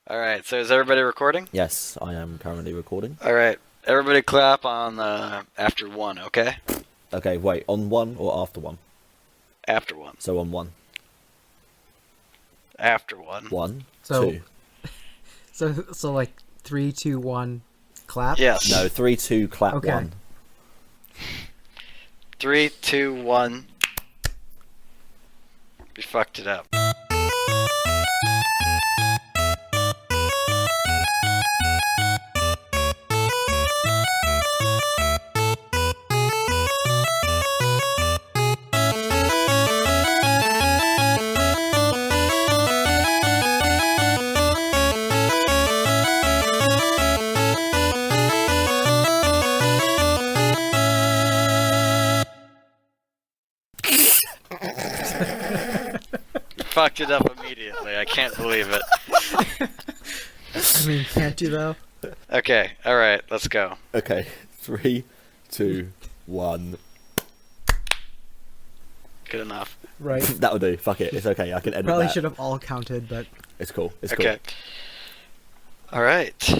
Alright, so is everybody recording? Yes, I am currently recording. Alright, everybody clap on after one, okay? Okay, wait, on one or after one? After one. So on one. After one. One, So, two. So like 3, 2, 1, clap. Yes. No, 3, 2, clap, Okay. 1. 3, 2, 1. We fucked it up. Fucked it up immediately. I can't believe it. I mean, can't you though? Okay, alright, let's go. Okay, 3, 2, 1. Good enough. Right. That'll do. Fuck it. It's okay. I can edit Probably that. should have all counted, but It's cool. It's Okay. cool. Alright.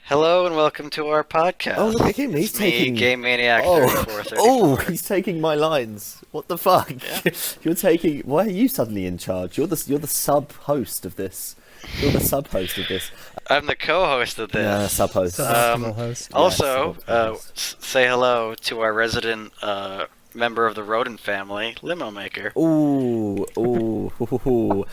Hello and welcome to our podcast. Oh, look at him. He's It's taking... me, Game Maniac Oh, 3434. oh, he's taking my lines. What the fuck? Yeah. You're taking... Why are you suddenly in charge? You're the sub-host of this. You're the sub-host of this. I'm the co-host of this. Sub-host. suboptimal host. Also, Yes, say hello to our resident member of the rodent family, Limo Maker. Ooh, ooh, ooh.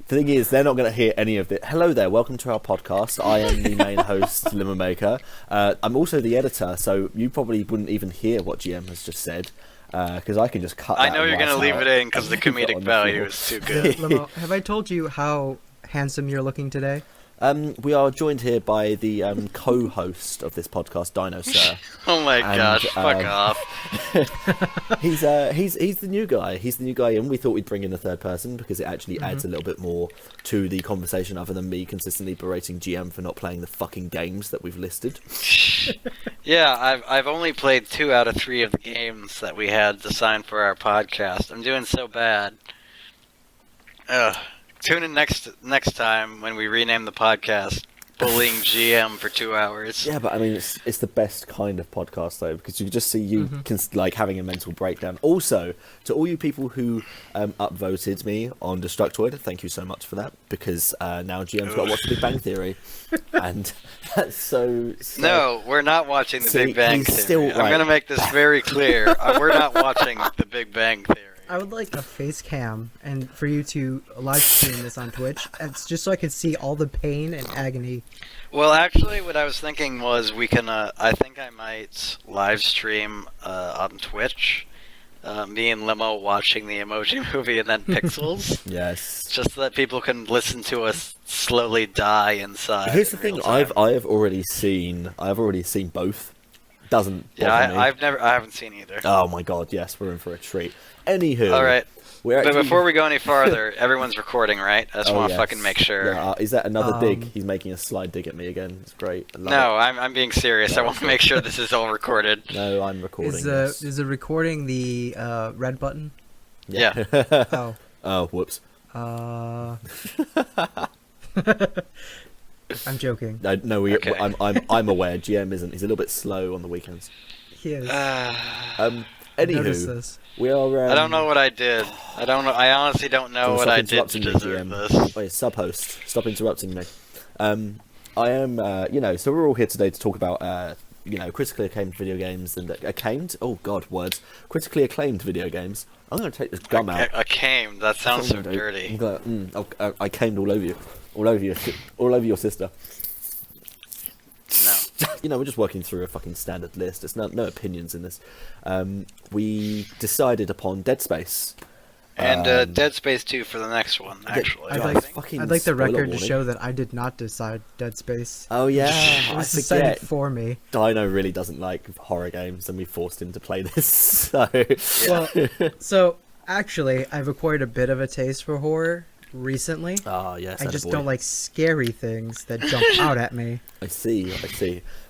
The thing is, they're not going to hear any of it. Hello there, welcome to our podcast. I am the main host, Limor Maker. I'm also the editor, so you probably wouldn't even hear what GM has just said, because I can just cut I that know you're right going to leave out it in because the and leave it comedic on the value floor. is too good. Limo, have I told you how handsome you're looking today? We are joined here by the co-host of this podcast, DinoSir. Oh my And, gosh, fuck off. He's the new guy. He's the new guy, and we thought we'd bring in a third person because it actually adds a little bit more to the conversation, other than me consistently berating GM for not playing the fucking games that we've listed. Yeah, I've only played 2 out of 3 of the games that we had designed for our podcast. I'm doing so bad. Ugh. Tune in next time when we rename the podcast Bullying GM for 2 hours. Yeah, but I mean, it's the best kind of podcast though, because you just see you like having a mental breakdown. Also, to all you people who upvoted me on Destructoid, thank you so much for that, because now GM's got to watch The Big Bang Theory, and that's so. No, we're not watching The See, Big Bang he's Theory. still I'm right. going to make this very clear. We're not watching The Big Bang Theory. I would like a face cam and for you to live stream this on Twitch. It's just so I could see all the pain and agony. Well, actually, what I was thinking was we can, I think I might live stream on Twitch, me and Limo watching the Emoji Movie and then Pixels, Yes. just so that people can listen to us slowly die inside. Here's the in thing: real time. I have already seen both. Doesn't bother me. I haven't seen either. Oh my god, yes, we're in for a treat. Anywho, All right, we're but actually... before we go any farther, everyone's recording, right? I just Oh, want to yes. fucking make sure. Yeah, is that another dig? Um, He's making a slide dig at me again. It's great. I love No, I'm being serious. No, I want to make sure this is all recorded. it. No, I'm recording. Is the recording the red button? Yeah. Oh. Oh, whoops. I'm joking. No, Okay. I'm aware. GM isn't. He's a little bit slow on the weekends. He is. I Notice Anywho, this. we are. don't know what I did. I don't know. I honestly don't know what Stop I did to interrupting me, deserve GM. this. Wait, sub-host, stop interrupting me. I am, so we're all here today to talk about, critically acclaimed video games and acclaimed. Oh God, words. Critically acclaimed video games. I'm going to take this gum out. I came. That sounds so I'm dirty. gonna, I camed all over you, all over your sister. No. We're just working through a fucking standard list. There's no opinions in this. We decided upon Dead Space. And Dead Space 2 for the next one, actually. I'd God, like, fucking I'd like the spoiler record to warning. show that I did not decide Dead Space. Oh yeah, It I was decided forget. for me. Dino really doesn't like horror games, and we forced him to play this. So, Well, so actually, I've acquired a bit of a taste for horror recently. ah yes, I just attaboy. don't like scary things that jump out at me. I see.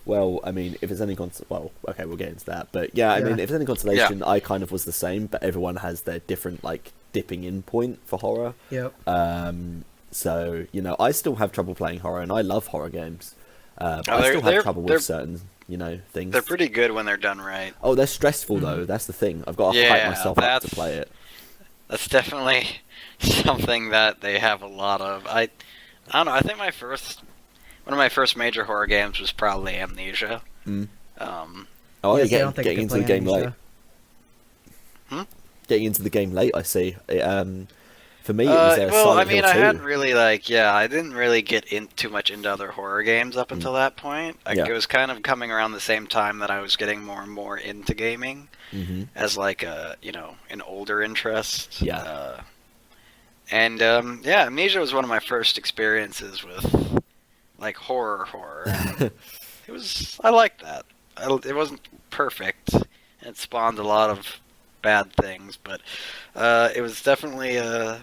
Well, I mean, if it's any well, okay, we'll get into that. But yeah, I Yeah. mean, if it's any consolation, I kind of was the same, but everyone has their different like dipping in point for horror. Yep. So, you know, I still have trouble playing horror, and I love horror games. But I they're- still have they're- trouble they're- with certain, you know, things. They're pretty good when they're done right. Oh, they're stressful, though. That's the thing. I've got to hype myself up to play it. That's definitely something that they have a lot of. I don't know. I think one of my first major horror games was probably Amnesia. Mm. Yes, I you're don't think I getting can into the play game late. Amnesia. Getting into the game late, I see. For me, it was well, I Silent mean, Hill I 2. hadn't really I didn't really get too much into other horror games up until that point. Yeah. It was kind of coming around the same time that I was getting more and more into gaming as like a an older interest. Yeah. Amnesia was one of my first experiences with like horror. I liked that. It wasn't perfect. It spawned a lot of bad things, but it was definitely a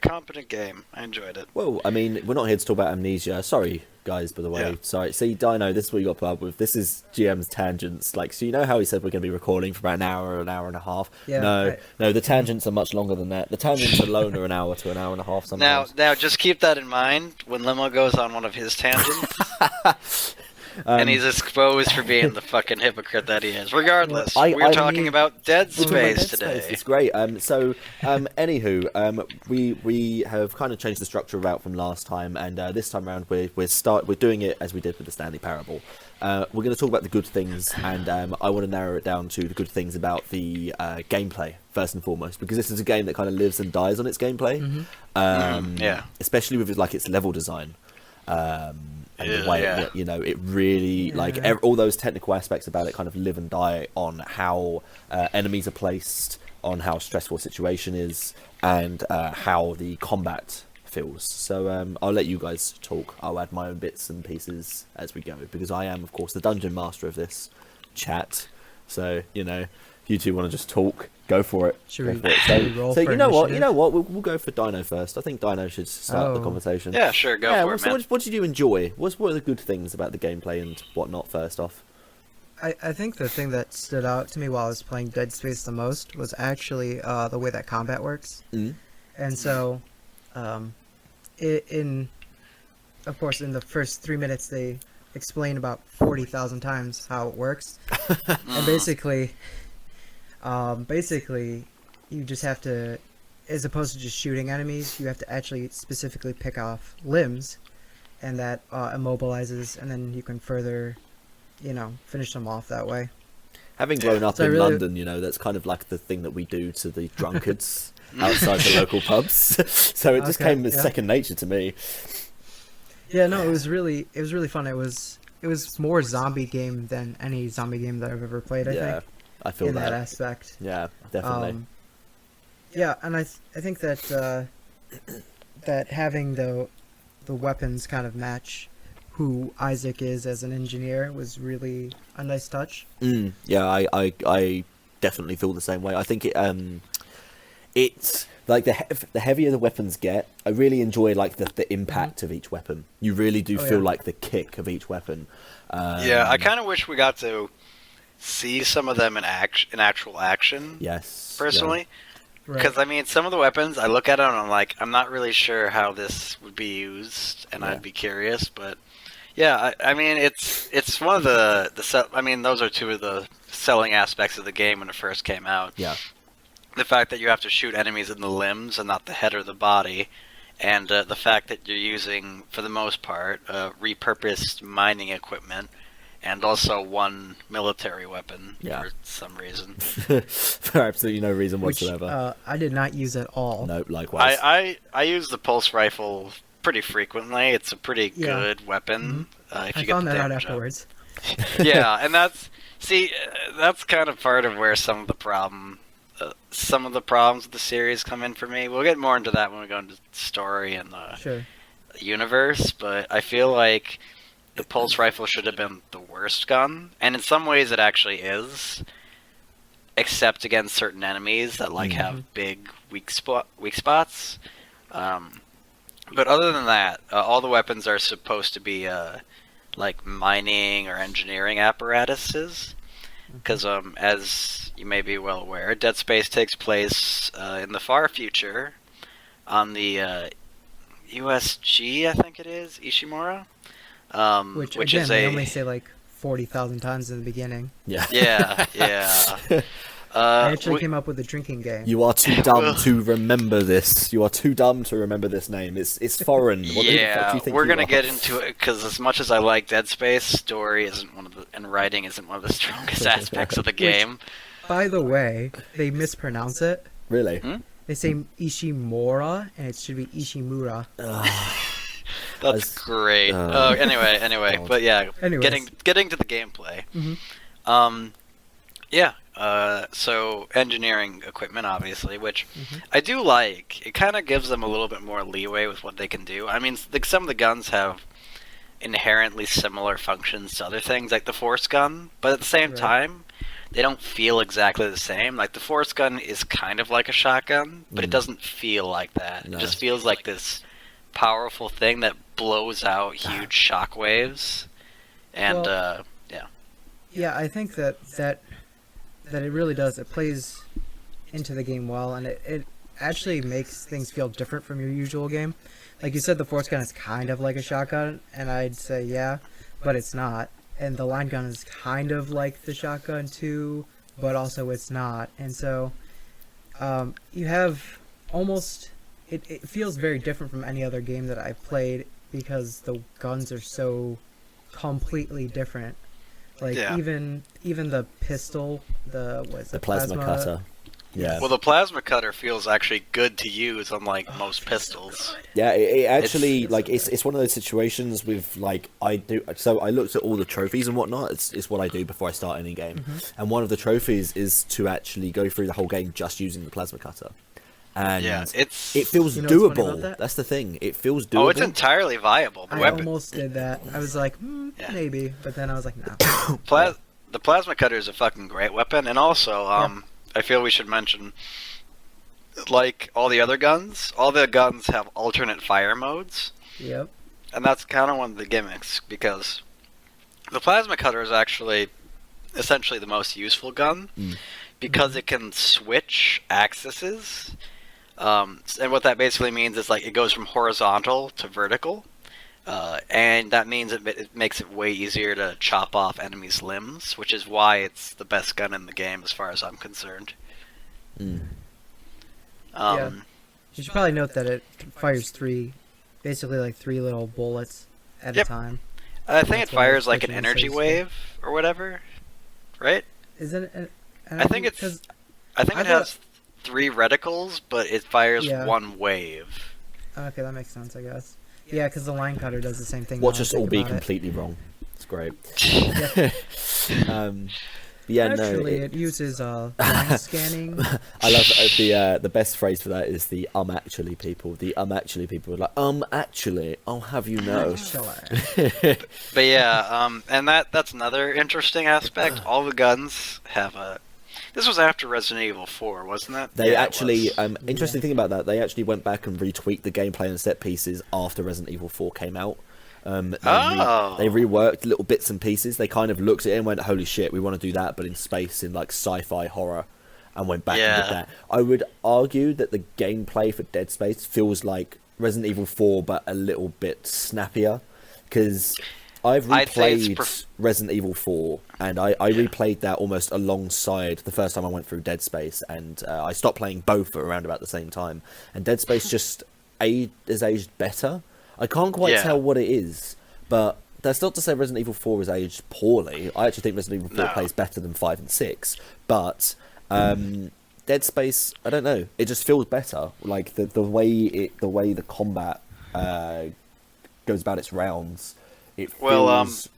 competent game. I enjoyed it. Well, I mean, we're not here to talk about Amnesia. Sorry, guys, by the way. Yeah. Sorry. See, Dino, this is what you got to put up with. This is GM's tangents. Like, so you know how he said we're going to be recording for about an hour and a half? Yeah, No, the tangents are much longer than that. The tangents alone are an hour to an hour and a half sometimes. Now, just keep that in mind when Limo goes on one of his tangents. And he's exposed for being the fucking hypocrite that he is. Regardless, we're talking about Dead We're talking about Space Dead today. Space. It's great. Anywho, we have kind of changed the structure about from last time, and this time around we're doing it as we did with the Stanley Parable. We're going to talk about the good things, and I want to narrow it down to the good things about the gameplay first and foremost, because this is a game that kind of lives and dies on its gameplay. Especially with its level design. And the way it really all those technical aspects about it kind of live and die on how enemies are placed, on how stressful a situation is, and how the combat feels. So I'll let you guys talk. I'll add my own bits and pieces as we go, because I am, of course, the dungeon master of this chat. So you two want to just talk, go for it. Should go we for it. roll So for you know initiative? what? We'll go for Dino first. I think Dino should start the conversation. Yeah, sure, go for it, so man. what did you enjoy? What are the good things about the gameplay and whatnot? First off, I think the thing that stood out to me while I was playing Dead Space the most was actually the way that combat works. And so, of course, in the first 3 minutes, they explain about 40,000 times how it works, and basically, you just have to, as opposed to just shooting enemies, you have to actually specifically pick off limbs, and that immobilizes, and then you can further, finish them off that way. having grown up So in really- London, that's kind of like the thing that we do to the drunkards outside the local pubs. So it just Okay, came as yeah. second nature to me. Yeah, no, it was really fun. It was more zombie game than any zombie game that I've ever played. I Yeah, think I feel in that that. aspect. Yeah, definitely. Yeah, and I think that that having the weapons kind of match who Isaac is as an engineer was really a nice touch. Yeah, I definitely feel the same way. I think it's like the heavier the weapons get, I really enjoy like the impact of each weapon. You really do feel like the kick of each weapon. I kind of wish we got to see some of them in actual action. Yes. Personally, Right. because I mean, some of the weapons I look at them and I'm like, I'm not really sure how this would be used, and I'd be curious. But yeah, I mean, it's one of those are two of the selling aspects of the game when it first came out. Yeah. The fact that you have to shoot enemies in the limbs and not the head or the body, and the fact that you're using, for the most part, repurposed mining equipment, and also one military weapon for some reason. For absolutely no reason Which whatsoever. I did not use at all. Nope, likewise. I use the pulse rifle pretty frequently. It's a pretty good weapon. If you I get found the that out damage up. afterwards. Yeah, and that's kind of part of where some of the problems with the series come in for me. We'll get more into that when we go into story and the universe, but I feel like the pulse rifle should have been the worst gun, and in some ways it actually is, except against certain enemies that have big weak spots. But other than that, all the weapons are supposed to be like mining or engineering apparatuses. Because as you may be well aware, Dead Space takes place in the far future on the USG, I think it is, Ishimura. Which Which again, is they a... only say like 40,000 times in the beginning. Yeah. Yeah. I actually came up with a drinking game. You are too dumb to remember this. You are too dumb to remember this name. It's foreign. What the fuck do you think we're you gonna are? get into it because as much as I like Dead Space, story isn't one of the, and writing isn't one of the strongest aspects of the game. By the way, they mispronounce it. Really? They say Ishimura, and it should be Ishimura. That's great. Anyway, God. but yeah, Anyways. getting to the gameplay. Mhm. So engineering equipment, obviously, which I do like. It kind of gives them a little bit more leeway with what they can do. I mean, some of the guns have inherently similar functions to other things, like the force gun, but at the same Right. time, they don't feel exactly the same. Like the force gun is kind of like a shotgun, but it doesn't feel like that. No. It just feels like this powerful thing that blows out huge shockwaves. And Yeah, I think that it really does. It plays into the game well, and it actually makes things feel different from your usual game. Like you said, the force gun is kind of like a shotgun, and I'd say yeah, but it's not. And the line gun is kind of like the shotgun too, but also it's not. And so you have almost... It feels very different from any other game that I've played because the guns are so completely different. Like Yeah. even the pistol, The plasma cutter. Yeah. well, the plasma cutter feels actually good to use, unlike most pistols. Yeah, it actually It's- it's one of those situations with like I looked at all the trophies and whatnot. It's what I do before I start any game, and one of the trophies is to actually go through the whole game just using the plasma cutter, and Yeah, it feels You know what's funny about doable. that? That's the thing. It feels doable. Oh, it's entirely viable. The I weapon, almost did that. I was like, Yeah. maybe, but then I was like, nah. the plasma cutter is a fucking great weapon, and also, I feel we should mention, like all the guns have alternate fire modes, Yep. and that's kind of one of the gimmicks because the plasma cutter is actually essentially the most useful gun because it can switch axes. And what that basically means is like it goes from horizontal to vertical, and that means it makes it way easier to chop off enemies' limbs, which is why it's the best gun in the game as far as I'm concerned. Yeah. You should probably note that it fires basically like three little bullets at Yep. a time. I think That's it why fires I like an quickly energy say so. wave or whatever, right? Isn't it? I think it's- 'cause I think I it has 3 reticles, but it fires Yeah. one wave. Okay, that makes sense, I guess. Yeah, because the line cutter does the same thing. Watch now I us all think be about it. completely wrong. It's great. Yeah. Yeah, Actually, no. it uses line scanning. I love the best phrase for that is the actually people. The actually people are like actually I'll have you know. Actually. But yeah, and that's another interesting aspect. All the guns have a... This was after Resident Evil 4, wasn't it? They Yeah, it actually, was. interesting thing about that, they actually went back and retweaked the gameplay and set pieces after Resident Evil 4 came out. They reworked little bits and pieces. They kind of looked at it and went, holy shit, we want to do that, but in space, in like sci-fi horror, and went back and did that. I would argue that the gameplay for Dead Space feels like Resident Evil 4, but a little bit snappier, because I've I'd say it's replayed Resident Evil 4, and I replayed that almost alongside the first time I went through Dead Space, and I stopped playing both at around about the same time. And Dead Space just is aged better. I can't quite tell what it is, but that's not to say Resident Evil 4 is aged poorly. I actually think Resident Evil 4 plays better than 5 and 6, but Dead Space, I don't know, it just feels better. Like the way the combat goes about its rounds. It feels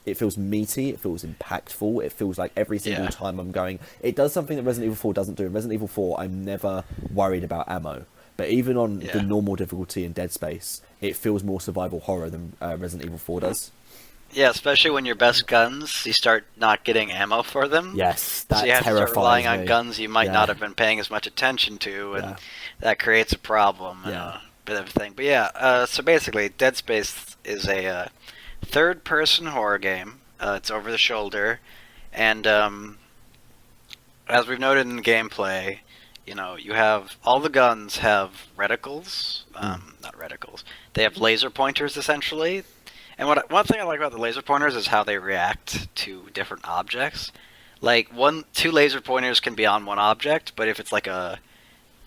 it feels meaty, it feels impactful, it feels like every single time I'm going... It does something that Resident Evil 4 doesn't do. In Resident Evil 4, I'm never worried about ammo. But even on the normal difficulty in Dead Space, it feels more survival horror than Resident Evil 4 does. Yeah, especially when your best guns, you start not getting ammo for them. Yes, that so you have to terrifies start relying me. on guns you might not have been paying as much attention to, and that creates a problem and a bit of a thing. But yeah, so basically, Dead Space is a third-person horror game. It's over the shoulder, and as we've noted in the gameplay, you have all the guns have reticles, not reticles. They have laser pointers essentially. And one thing I like about the laser pointers is how they react to different objects. Like two laser pointers can be on one object, but if it's like a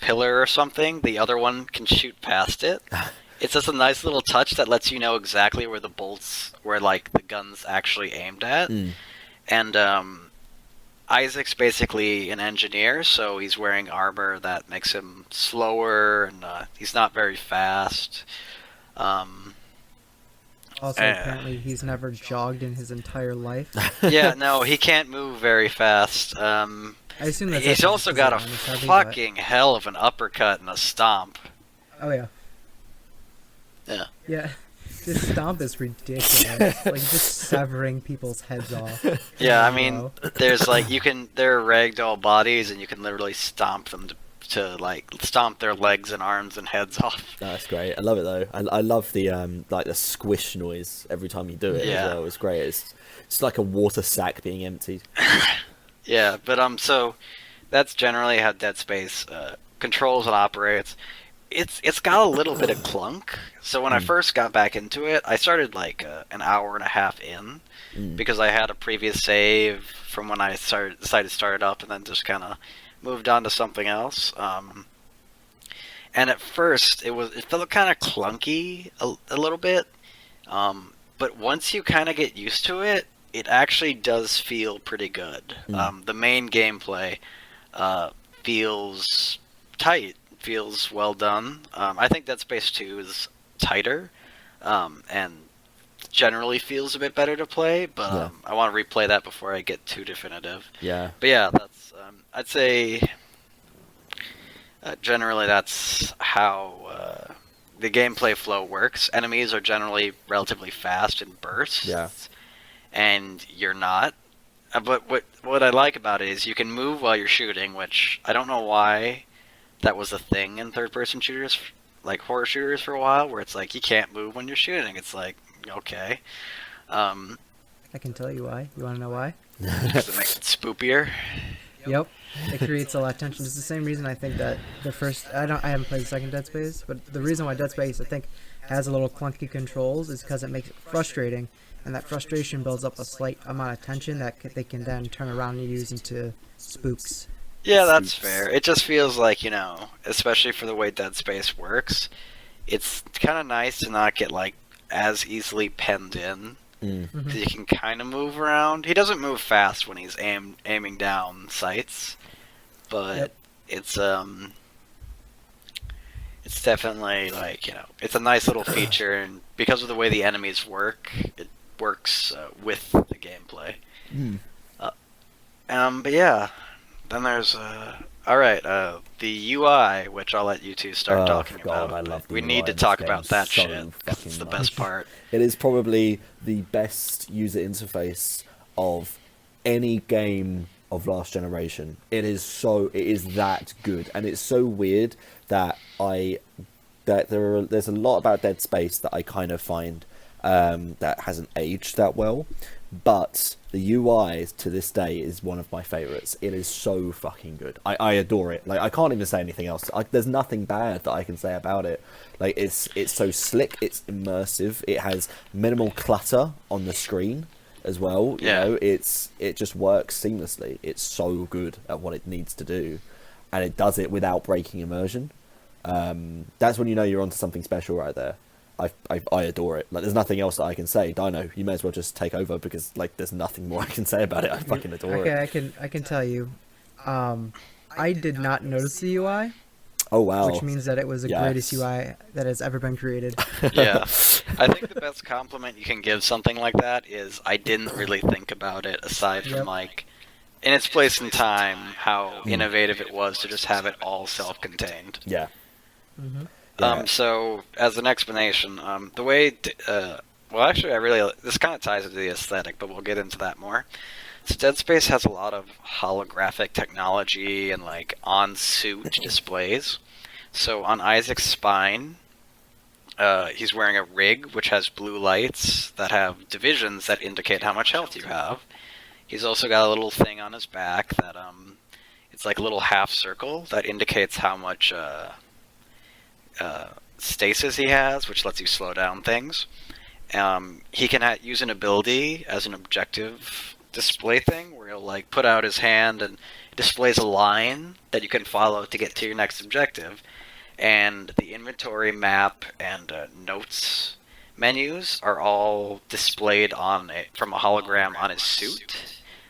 pillar or something, the other one can shoot past it. It's just a nice little touch that lets you know exactly where like the gun's actually aimed at. And Isaac's basically an engineer, so he's wearing armor that makes him slower, and he's not very fast. Also, apparently, he's never jogged in his entire life. Yeah, no, he can't move very fast. I assume that's He's also got a fucking hell of an uppercut and a stomp. Oh, yeah. Yeah. Yeah. This stomp is ridiculous. Like, just severing people's heads off. Yeah, I mean, there's like, there are ragdoll bodies, and you can literally stomp them to like stomp their legs and arms and heads off. That's great. I love it though. I love the like the squish noise every time you do it as well. It's great. It's like a water sack being emptied. Yeah, but so that's generally how Dead Space controls and operates. It's got a little bit of clunk. So when I first got back into it, I started like an hour and a half in because I had a previous save from when I decided to start it up, and then just kind of moved on to something else. And at first, it felt kind of clunky a little bit. But once you kind of get used to it, it actually does feel pretty good. The main gameplay feels tight, feels well done. I think Dead Space 2 is tighter, and generally feels a bit better to play, but I want to replay that before I get too definitive. Yeah. But yeah, that's I'd say generally that's how the gameplay flow works. Enemies are generally relatively fast in bursts. Yeah. And you're not. But what I like about it is you can move while you're shooting, which I don't know why that was a thing in third-person shooters, like horror shooters for a while, where it's like you can't move when you're shooting. It's like, okay. I can tell you why. You want to know why? Does it make it spoopier? Yep. It creates a lot of tension. It's the same reason I think that the first... I haven't played the second Dead Space, but the reason why Dead Space, I think, has a little clunky controls is because it makes it frustrating, and that frustration builds up a slight amount of tension that they can then turn around and use into spooks. Yeah, that's fair. It just feels like, especially for the way Dead Space works, it's kind of nice to not get, like, as easily penned in. Mm-hmm. You can kind of move around. He doesn't move fast when he's aiming down sights, but it's definitely, like, it's a nice little feature, and because of the way the enemies work, it works with the gameplay. But yeah, then there's the UI, which I'll let you two start talking about. I love the we UI need to talk about that shit. It's the best part. It is probably the best user interface of any game of last generation. It is that good, and it's so weird that there's a lot about Dead Space that I kind of find that hasn't aged that well, but the UI to this day is one of my favorites. It is so fucking good. I adore it. Like, I can't even say anything else. There's nothing bad that I can say about it. Like, it's so slick, it's immersive, it has minimal clutter on the screen as well. It just works seamlessly. It's so good at what it needs to do, and it does it without breaking immersion. That's when you know you're onto something special right there. I adore it. Like, there's nothing else that I can say. Dino, you may as well just take over, because, like, there's nothing more I can say about it. I fucking adore it. I can tell you. I did not notice the UI. Oh, wow. Which means that it was the greatest UI that has ever been created. Yeah. I think the best compliment you can give something like that is I didn't really think about it, aside from, like, in its place in time, how innovative it was to just have it all self-contained. Yeah. Mm-hmm. So, as an explanation, the way... this kind of ties into the aesthetic, but we'll get into that more. So Dead Space has a lot of holographic technology and, like, on-suit displays. So on Isaac's spine, he's wearing a rig which has blue lights that have divisions that indicate how much health you have. He's also got a little thing on his back that It's like a little half circle that indicates how much stasis he has, which lets you slow down things. He can use an ability as an objective display thing, where he'll like put out his hand and it displays a line that you can follow to get to your next objective. And the inventory, map, and notes menus are all displayed on it from a hologram on his suit.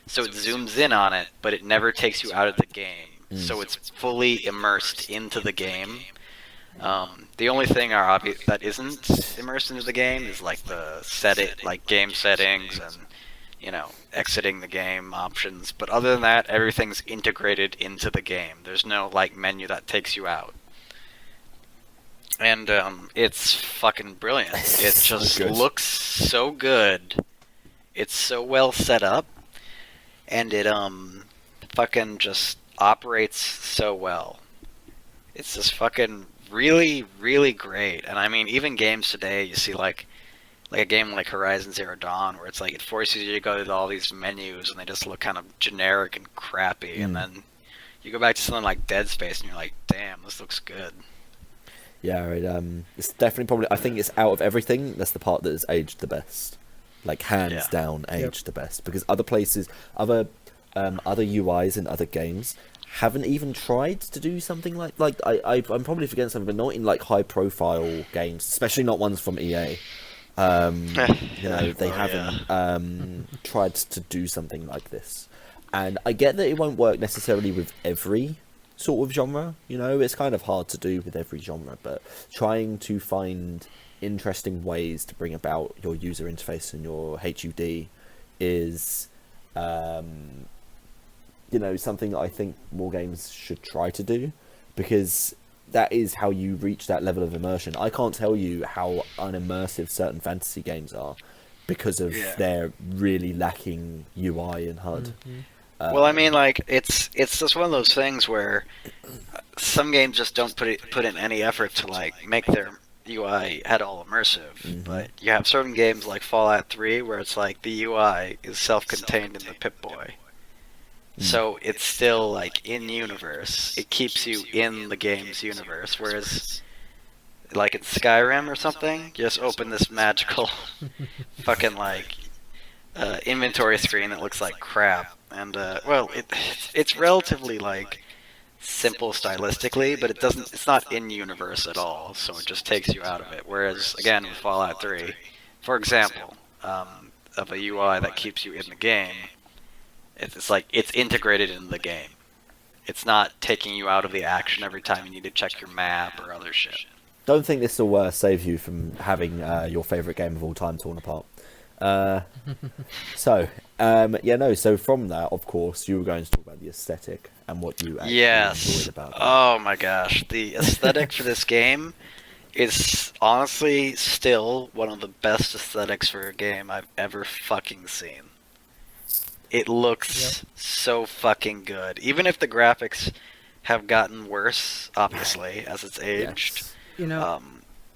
So it zooms in on it, but it never takes you out of the game. So it's fully immersed into the game. The only thing that isn't immersed into the game is like like game settings and, you know, exiting the game options. But other than that, everything's integrated into the game. There's no like menu that takes you out. And it's fucking brilliant. It just looks so good. It's so well set up, and it fucking just operates so well. It's just fucking really, really great. And I mean, even games today, you see like a game like Horizon Zero Dawn, where it's like it forces you to go to all these menus, and they just look kind of generic and crappy. And then you go back to something like Dead Space, and you're like, damn, this looks good. Yeah, it's definitely probably. I think it's out of everything. That's the part that has aged the best, like hands down, aged the best. Because other places, other UIs in other games haven't even tried to do something like I'm probably forgetting something, but not in like high profile games, especially not ones from EA. You know, they haven't tried to do something like this, and I get that it won't work necessarily with every sort of genre. You know, it's kind of hard to do with every genre, but trying to find interesting ways to bring about your user interface and your HUD is you know, something that I think more games should try to do, because that is how you reach that level of immersion. I can't tell you how unimmersive certain fantasy games are because of their really lacking UI and HUD. Well, I mean, like it's just one of those things where some games just don't put in any effort to like make their UI at all immersive. But you have certain games like Fallout 3 where it's like the UI is self-contained in the Pip-Boy. So it's still like in universe. It keeps you in the game's universe. Whereas like in Skyrim or something, you just open this magical fucking like inventory screen that looks like crap. And well, it's relatively like simple stylistically, but it's not in universe at all, so it just takes you out of it. Whereas again with Fallout 3, for example, of a UI that keeps you in the game, it's like it's integrated in the game. It's not taking you out of the action every time you need to check your map or other shit. Don't think this will save you from having your favourite game of all time torn apart. So from that, of course, you were going to talk about the aesthetic and what you actually enjoyed about it. Oh my gosh, the aesthetic for this game is honestly still one of the best aesthetics for a game I've ever fucking seen. It looks so fucking good. Even if the graphics have gotten worse, obviously, as it's aged. Yes. You know,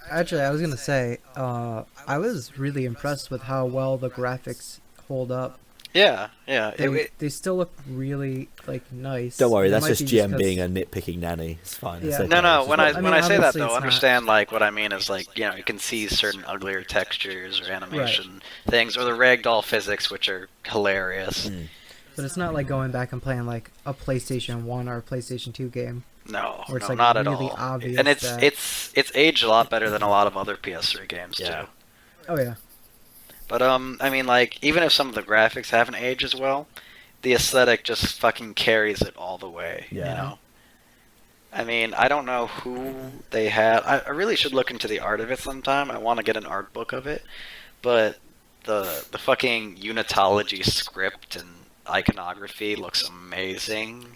actually, I was gonna say, I was really impressed with how well the graphics hold up. Yeah. They still look really like nice. Don't worry, It that's might just be GM because- being a nitpicking nanny. It's fine. It's Yeah. okay. No. It's When just I say that obviously though, it's understand like what I mean is like, you know, you can see certain uglier textures or animation things, or the ragdoll physics, which are hilarious. But it's not like going back and playing like a PlayStation 1 or a PlayStation 2 game. No, Where it's, no, like, not at really all. obvious And that- it's aged a lot better than a lot of other PS3 games too. Oh yeah. But I mean, like, even if some of the graphics haven't aged as well, the aesthetic just fucking carries it all the way. Yeah. You know. I mean, I don't know who they had. I really should look into the art of it sometime. I want to get an art book of it, but the fucking Unitology script and iconography looks amazing.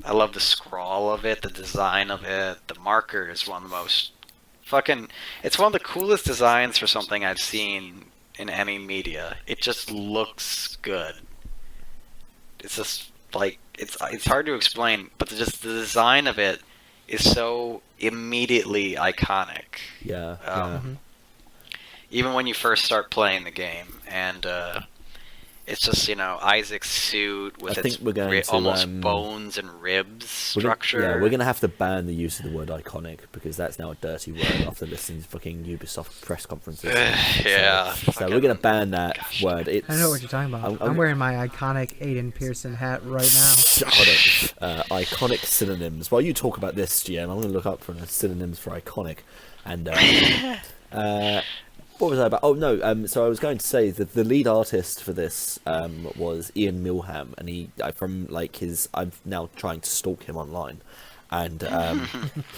I love the scrawl of it, the design of it. The marker is one of the most fucking... It's one of the coolest designs for something I've seen in any media. It just looks good. It's just like it's hard to explain, but the design of it is so immediately iconic. Yeah. Even when you first start playing the game, and It's just, Isaac's suit with I think we're going to, almost bones and ribs structure. We're going to have to ban the use of the word iconic, because that's now a dirty word after listening to fucking Ubisoft press conferences. Yeah. So we're going to ban that word. I know what you're talking about. I'm wearing my iconic Aiden Pearson hat right now. Iconic synonyms. While you talk about this, GM, I'm going to look up for the synonyms for iconic. And what was I about? Oh no. So I was going to say that the lead artist for this was Ian Milham, and I'm now trying to stalk him online, and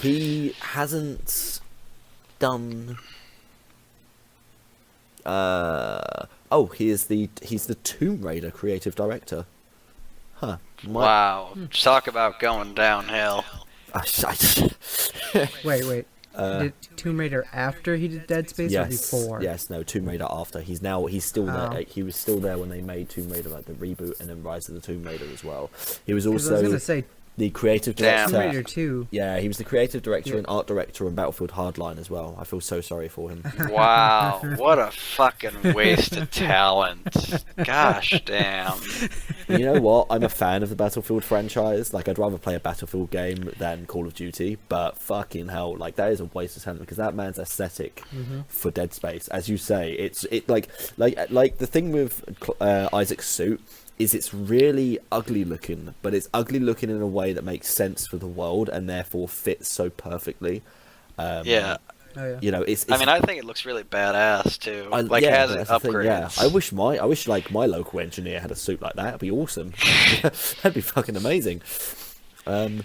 he hasn't done. He's the Tomb Raider creative director. Huh. Wow. Talk about going downhill. Wait. Did Tomb Raider after he did Dead Space or before? Yes, no, Tomb Raider after. He's still there. He was still there when they made Tomb Raider, like the reboot, and then Rise of the Tomb Raider as well. He was also I was gonna say, the creative director. Tomb Raider 2. Yeah, he was the creative director and art director on Battlefield Hardline as well. I feel so sorry for him. Wow, what a fucking waste of talent. Gosh damn. You know what? I'm a fan of the Battlefield franchise. Like, I'd rather play a Battlefield game than Call of Duty, but fucking hell, like, that is a waste of talent, because that man's aesthetic for Dead Space, as you say, it's like the thing with Isaac's suit is it's really ugly looking, but it's ugly looking in a way that makes sense for the world and therefore fits so perfectly. Yeah. Oh, yeah. You know, it's I mean, I think it looks really badass too. Has it upgrades. Yeah, I wish like my local engineer had a suit like that. It'd be awesome. That'd be fucking amazing. We're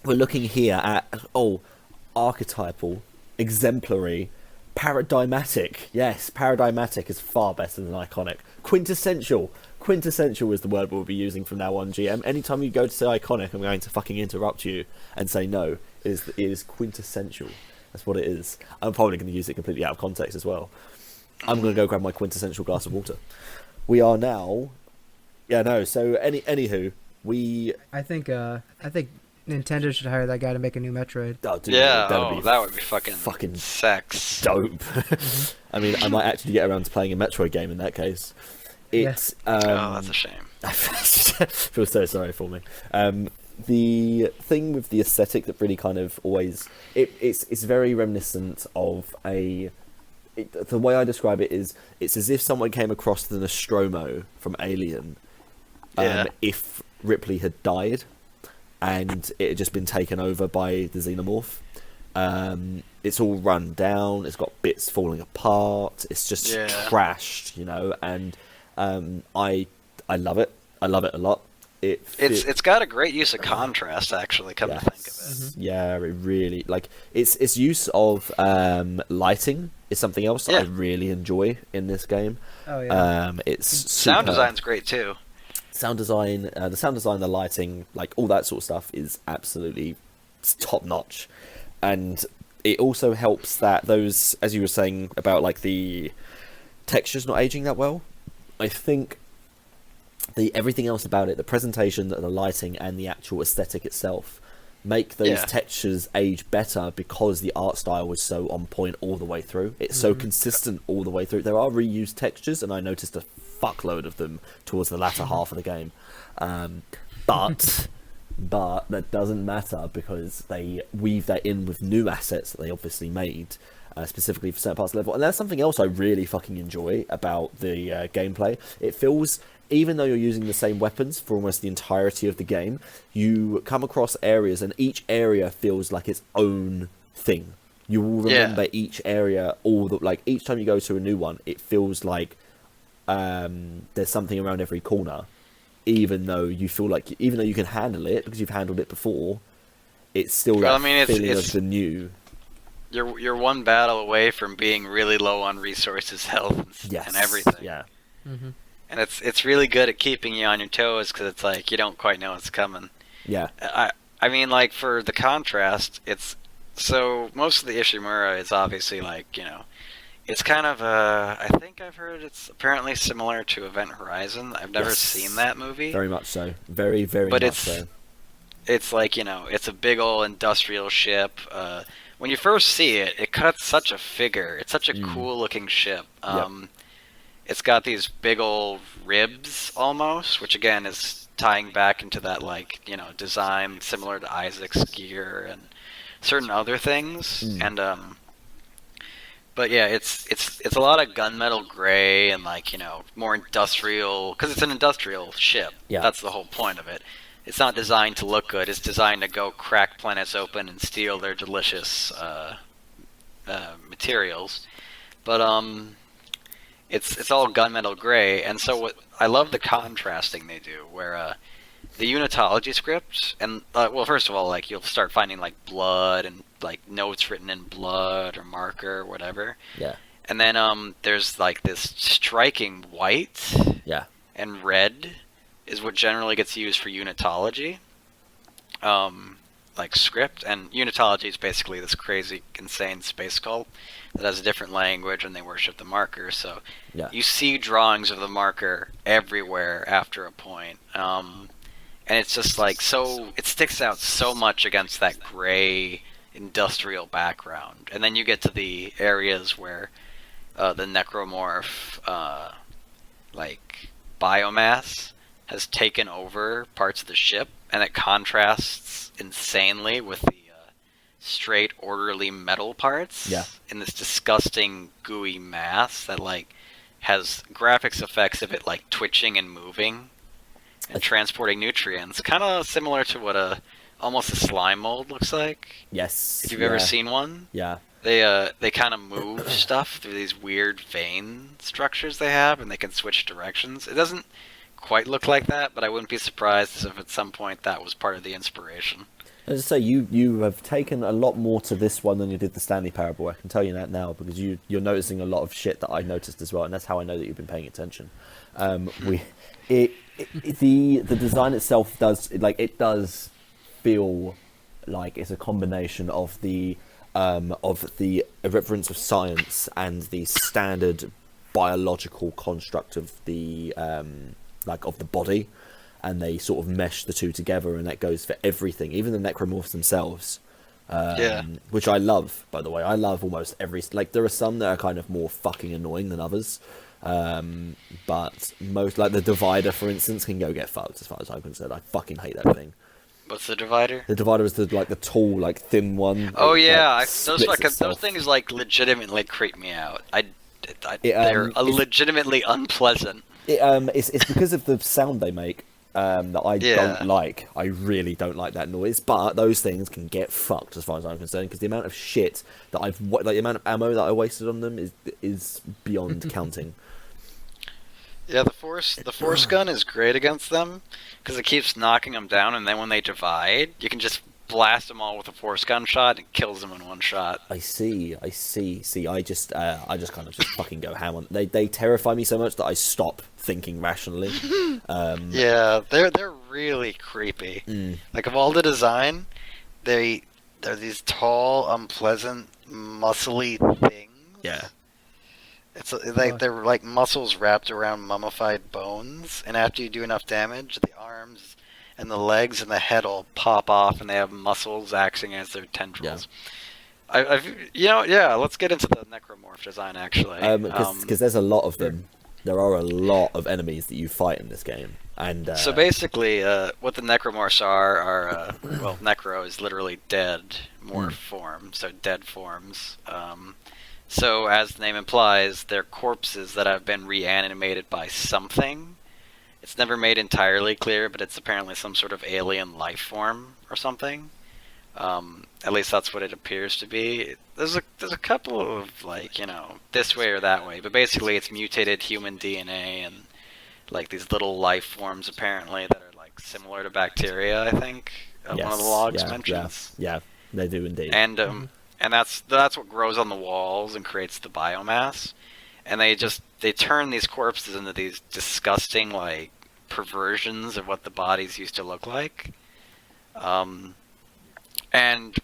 looking here at archetypal, exemplary, paradigmatic. Yes, paradigmatic is far better than iconic. Quintessential is the word we'll be using from now on, GM. Anytime you go to say iconic, I'm going to fucking interrupt you and say no. It is quintessential. That's what it is. I'm probably going to use it completely out of context as well. I'm going to go grab my quintessential glass of water. We are now... Yeah, no, so anywho, we... I think Nintendo should hire that guy to make a new Metroid. Oh, dude, that would be fucking sex. Dope. I mean, I might actually get around to playing a Metroid game in that case. It's that's a shame. I feel so sorry for me. The thing with the aesthetic that really kind of always it's very reminiscent of the way I describe it is it's as if someone came across the Nostromo from Alien, if Ripley had died and it had just been taken over by the Xenomorph. It's all run down, it's got bits falling apart, it's just trashed, and I love it. I love it a lot. It's got a great use of contrast, actually. Come to think of it. Mm-hmm. Yeah, it really its use of lighting is something else that I really enjoy in this game. Oh yeah. It's sound design's great too. Sound design, the lighting, like all that sort of stuff is absolutely top notch, and it also helps that those, as you were saying about like the textures not aging that well. I think everything else about it, the presentation, the lighting, and the actual aesthetic itself, make those textures age better because the art style was so on point all the way through. It's so consistent all the way through. There are reused textures, and I noticed a fuckload of them towards the latter half of the game. But that doesn't matter because they weave that in with new assets that they obviously made. Specifically for certain parts of the level, and that's something else I really fucking enjoy about the gameplay. It feels, even though you're using the same weapons for almost the entirety of the game, you come across areas, and each area feels like its own thing. You will remember each area, each time you go to a new one, it feels like there's something around every corner. Even though you can handle it because you've handled it before, it's still feeling of the new. You're one battle away from being really low on resources, health, and everything. Yeah. Mm-hmm. And it's really good at keeping you on your toes because it's like you don't quite know what's coming. Yeah. I mean, like, for the contrast, it's so most of the Ishimura is obviously like, it's kind of I think I've heard it's apparently similar to Event Horizon. I've never seen that movie. Very much so. Very, very much so. It's like, it's a big old industrial ship. When you first see it, it cuts such a figure. It's such a cool-looking ship. it's got these big old ribs almost, which again is tying back into that like design similar to Isaac's gear and certain other things. And but yeah, it's a lot of gunmetal gray and like more industrial because it's an industrial ship. Yeah, that's the whole point of it. It's not designed to look good. It's designed to go crack planets open and steal their delicious materials. But it's all gunmetal gray, and so what I love the contrasting they do, where the unitology script, and well, first of all, like you'll start finding like blood and like notes written in blood or marker or whatever. Yeah. And then there's like this striking white. Yeah. And red is what generally gets used for unitology, like script. And unitology is basically this crazy, insane space cult that has a different language and they worship the marker. So you see drawings of the marker everywhere after a point. And it's just like it sticks out so much against that gray industrial background. And then you get to the areas where the necromorph like biomass has taken over parts of the ship, and it contrasts insanely with the straight orderly metal parts in this disgusting gooey mass that like has graphics effects of it like twitching and moving and transporting nutrients, kind of similar to what almost a slime mold looks like. Yes. If you've ever seen one. Yeah. They kind of move stuff through these weird vein structures they have, and they can switch directions. It doesn't quite look like that, but I wouldn't be surprised if at some point that was part of the inspiration. As I say, you have taken a lot more to this one than you did the Stanley Parable. I can tell you that now, because you're noticing a lot of shit that I noticed as well, and that's how I know that you've been paying attention. The design itself does feel like it's a combination of the irreverence of science and the standard biological construct of the of the body, and they sort of mesh the two together, and that goes for everything, even the necromorphs themselves. Which I love, by the way. I love almost every... Like, there are some that are kind of more fucking annoying than others. But most... Like, the Divider, for instance, can go get fucked, as far as I'm concerned. I fucking hate that thing. What's the Divider? The Divider is the tall, like, thin one. Oh, yeah. Those things, like, legitimately creep me out. They're legitimately unpleasant. It's because of the sound they make that I don't like. I really don't like that noise. But those things can get fucked, as far as I'm concerned, because the amount of shit that the amount of ammo that I wasted on them is beyond counting. Yeah, the force gun is great against them because it keeps knocking them down, and then when they divide, you can just blast them all with a force gun shot and kills them in one shot. I see. See, I just kind of just fucking go ham on. They terrify me so much that I stop thinking rationally. Yeah, they're really creepy. Like, of all the design, they're these tall, unpleasant, muscly things. Yeah. It's they're like muscles wrapped around mummified bones, and after you do enough damage, the arms and the legs and the head all pop off, and they have muscles acting as their tendrils. Yeah. Let's get into the necromorph design, actually. Because there's a lot of them. There are a lot of enemies that you fight in this game, and so basically, what the necromorphs are well, necro is literally dead morph form, so dead forms. So as the name implies, they're corpses that have been reanimated by something. It's never made entirely clear, but it's apparently some sort of alien life form or something. At least that's what it appears to be. There's a couple of, like, this way or that way, but basically it's mutated human DNA and like these little life forms apparently that are like similar to bacteria, I think. One of the logs mentions. Yeah, they do indeed. And that's what grows on the walls and creates the biomass. And they turn these corpses into these disgusting, like, perversions of what the bodies used to look like. And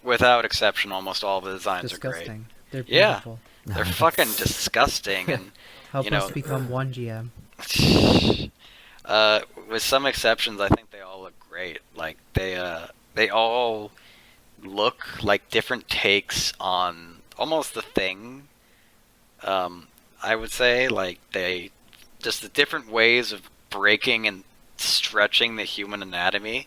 without exception, almost all the designs are great. They're beautiful. Yeah, they're fucking disgusting. And help us become one GM. With some exceptions, I think they all look great. Like, they all look like different takes on almost the thing. I would say, like, they just the different ways of breaking and stretching the human anatomy.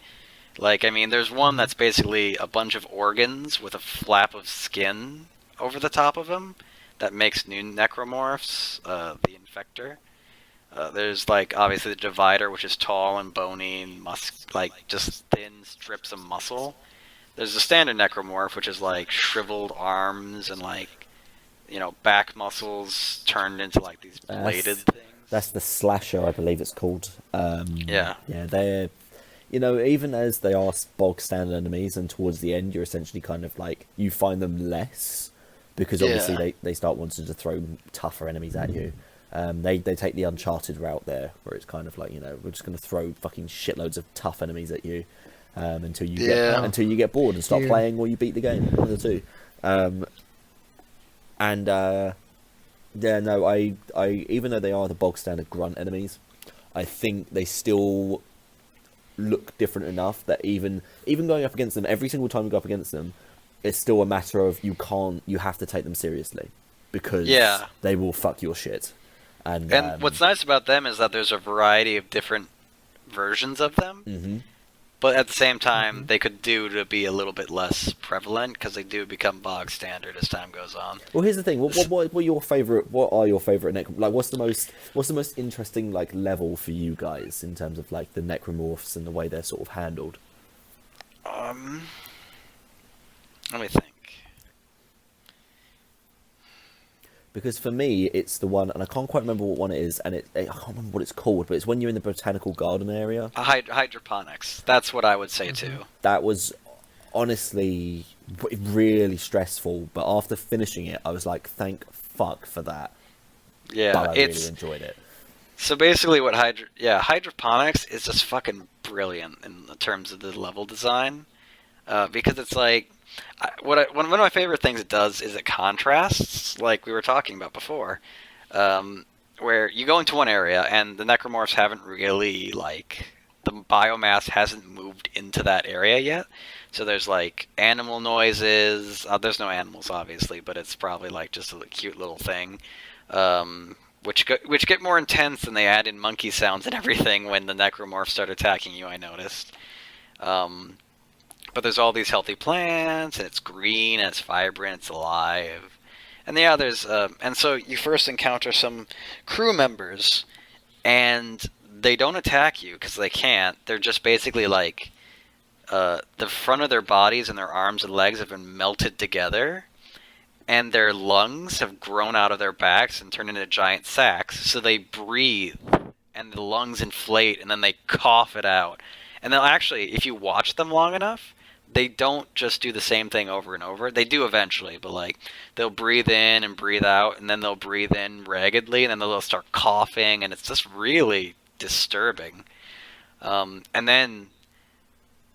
Like, I mean, there's one that's basically a bunch of organs with a flap of skin over the top of them that makes new necromorphs, the Infector. There's, like, obviously the Divider, which is tall and bony and like, just thin strips of muscle. There's the standard necromorph, which is, like, shriveled arms and, like, you know, back muscles turned into, like, these bladed things. That's the Slasher, I believe it's called. Yeah. Yeah, they're... You know, even as they are bog standard enemies, and towards the end, you're essentially kind of, like, you find them less, because obviously they start wanting to throw tougher enemies at you. They take the Uncharted route there, where it's kind of like, you know, we're just going to throw fucking shitloads of tough enemies at you until you get bored and stop playing, or you beat the game. One of the two. Yeah, no, I even though they are the bog standard grunt enemies, I think they still look different enough that even going up against them, every single time you go up against them, it's still a matter of you have to take them seriously, because they will fuck your shit. And what's nice about them is that there's a variety of different versions of them, but at the same time, they could do to be a little bit less prevalent, because they do become bog standard as time goes on. Well, here's the thing: what are your favorite? What are your favorite like? What's the most interesting like level for you guys in terms of like the necromorphs and the way they're sort of handled? Let me think. Because for me, it's the one, and I can't quite remember what one it is, and I can't remember what it's called, but it's when you're in the botanical garden area. Hydroponics. That's what I would say too. That was honestly really stressful, but after finishing it, I was like, thank fuck for that. Yeah, but I really enjoyed it. So basically what hydroponics is just fucking brilliant in terms of the level design. Because it's like, one of my favorite things it does is it contrasts, like we were talking about before, where you go into one area and the necromorphs haven't really, like, the biomass hasn't moved into that area yet. So there's, like, animal noises. There's no animals, obviously, but it's probably, like, just a cute little thing. Which get more intense, and they add in monkey sounds and everything when the necromorphs start attacking you, I noticed. But there's all these healthy plants, and it's green, and it's vibrant, it's alive. And yeah, there's and so you first encounter some crew members, and they don't attack you because they can't. They're just basically like the front of their bodies and their arms and legs have been melted together, and their lungs have grown out of their backs and turned into giant sacs. So they breathe, and the lungs inflate, and then they cough it out. And they'll actually, if you watch them long enough, they don't just do the same thing over and over. They do eventually, but like they'll breathe in and breathe out, and then they'll breathe in raggedly, and then they'll start coughing, and it's just really disturbing. And then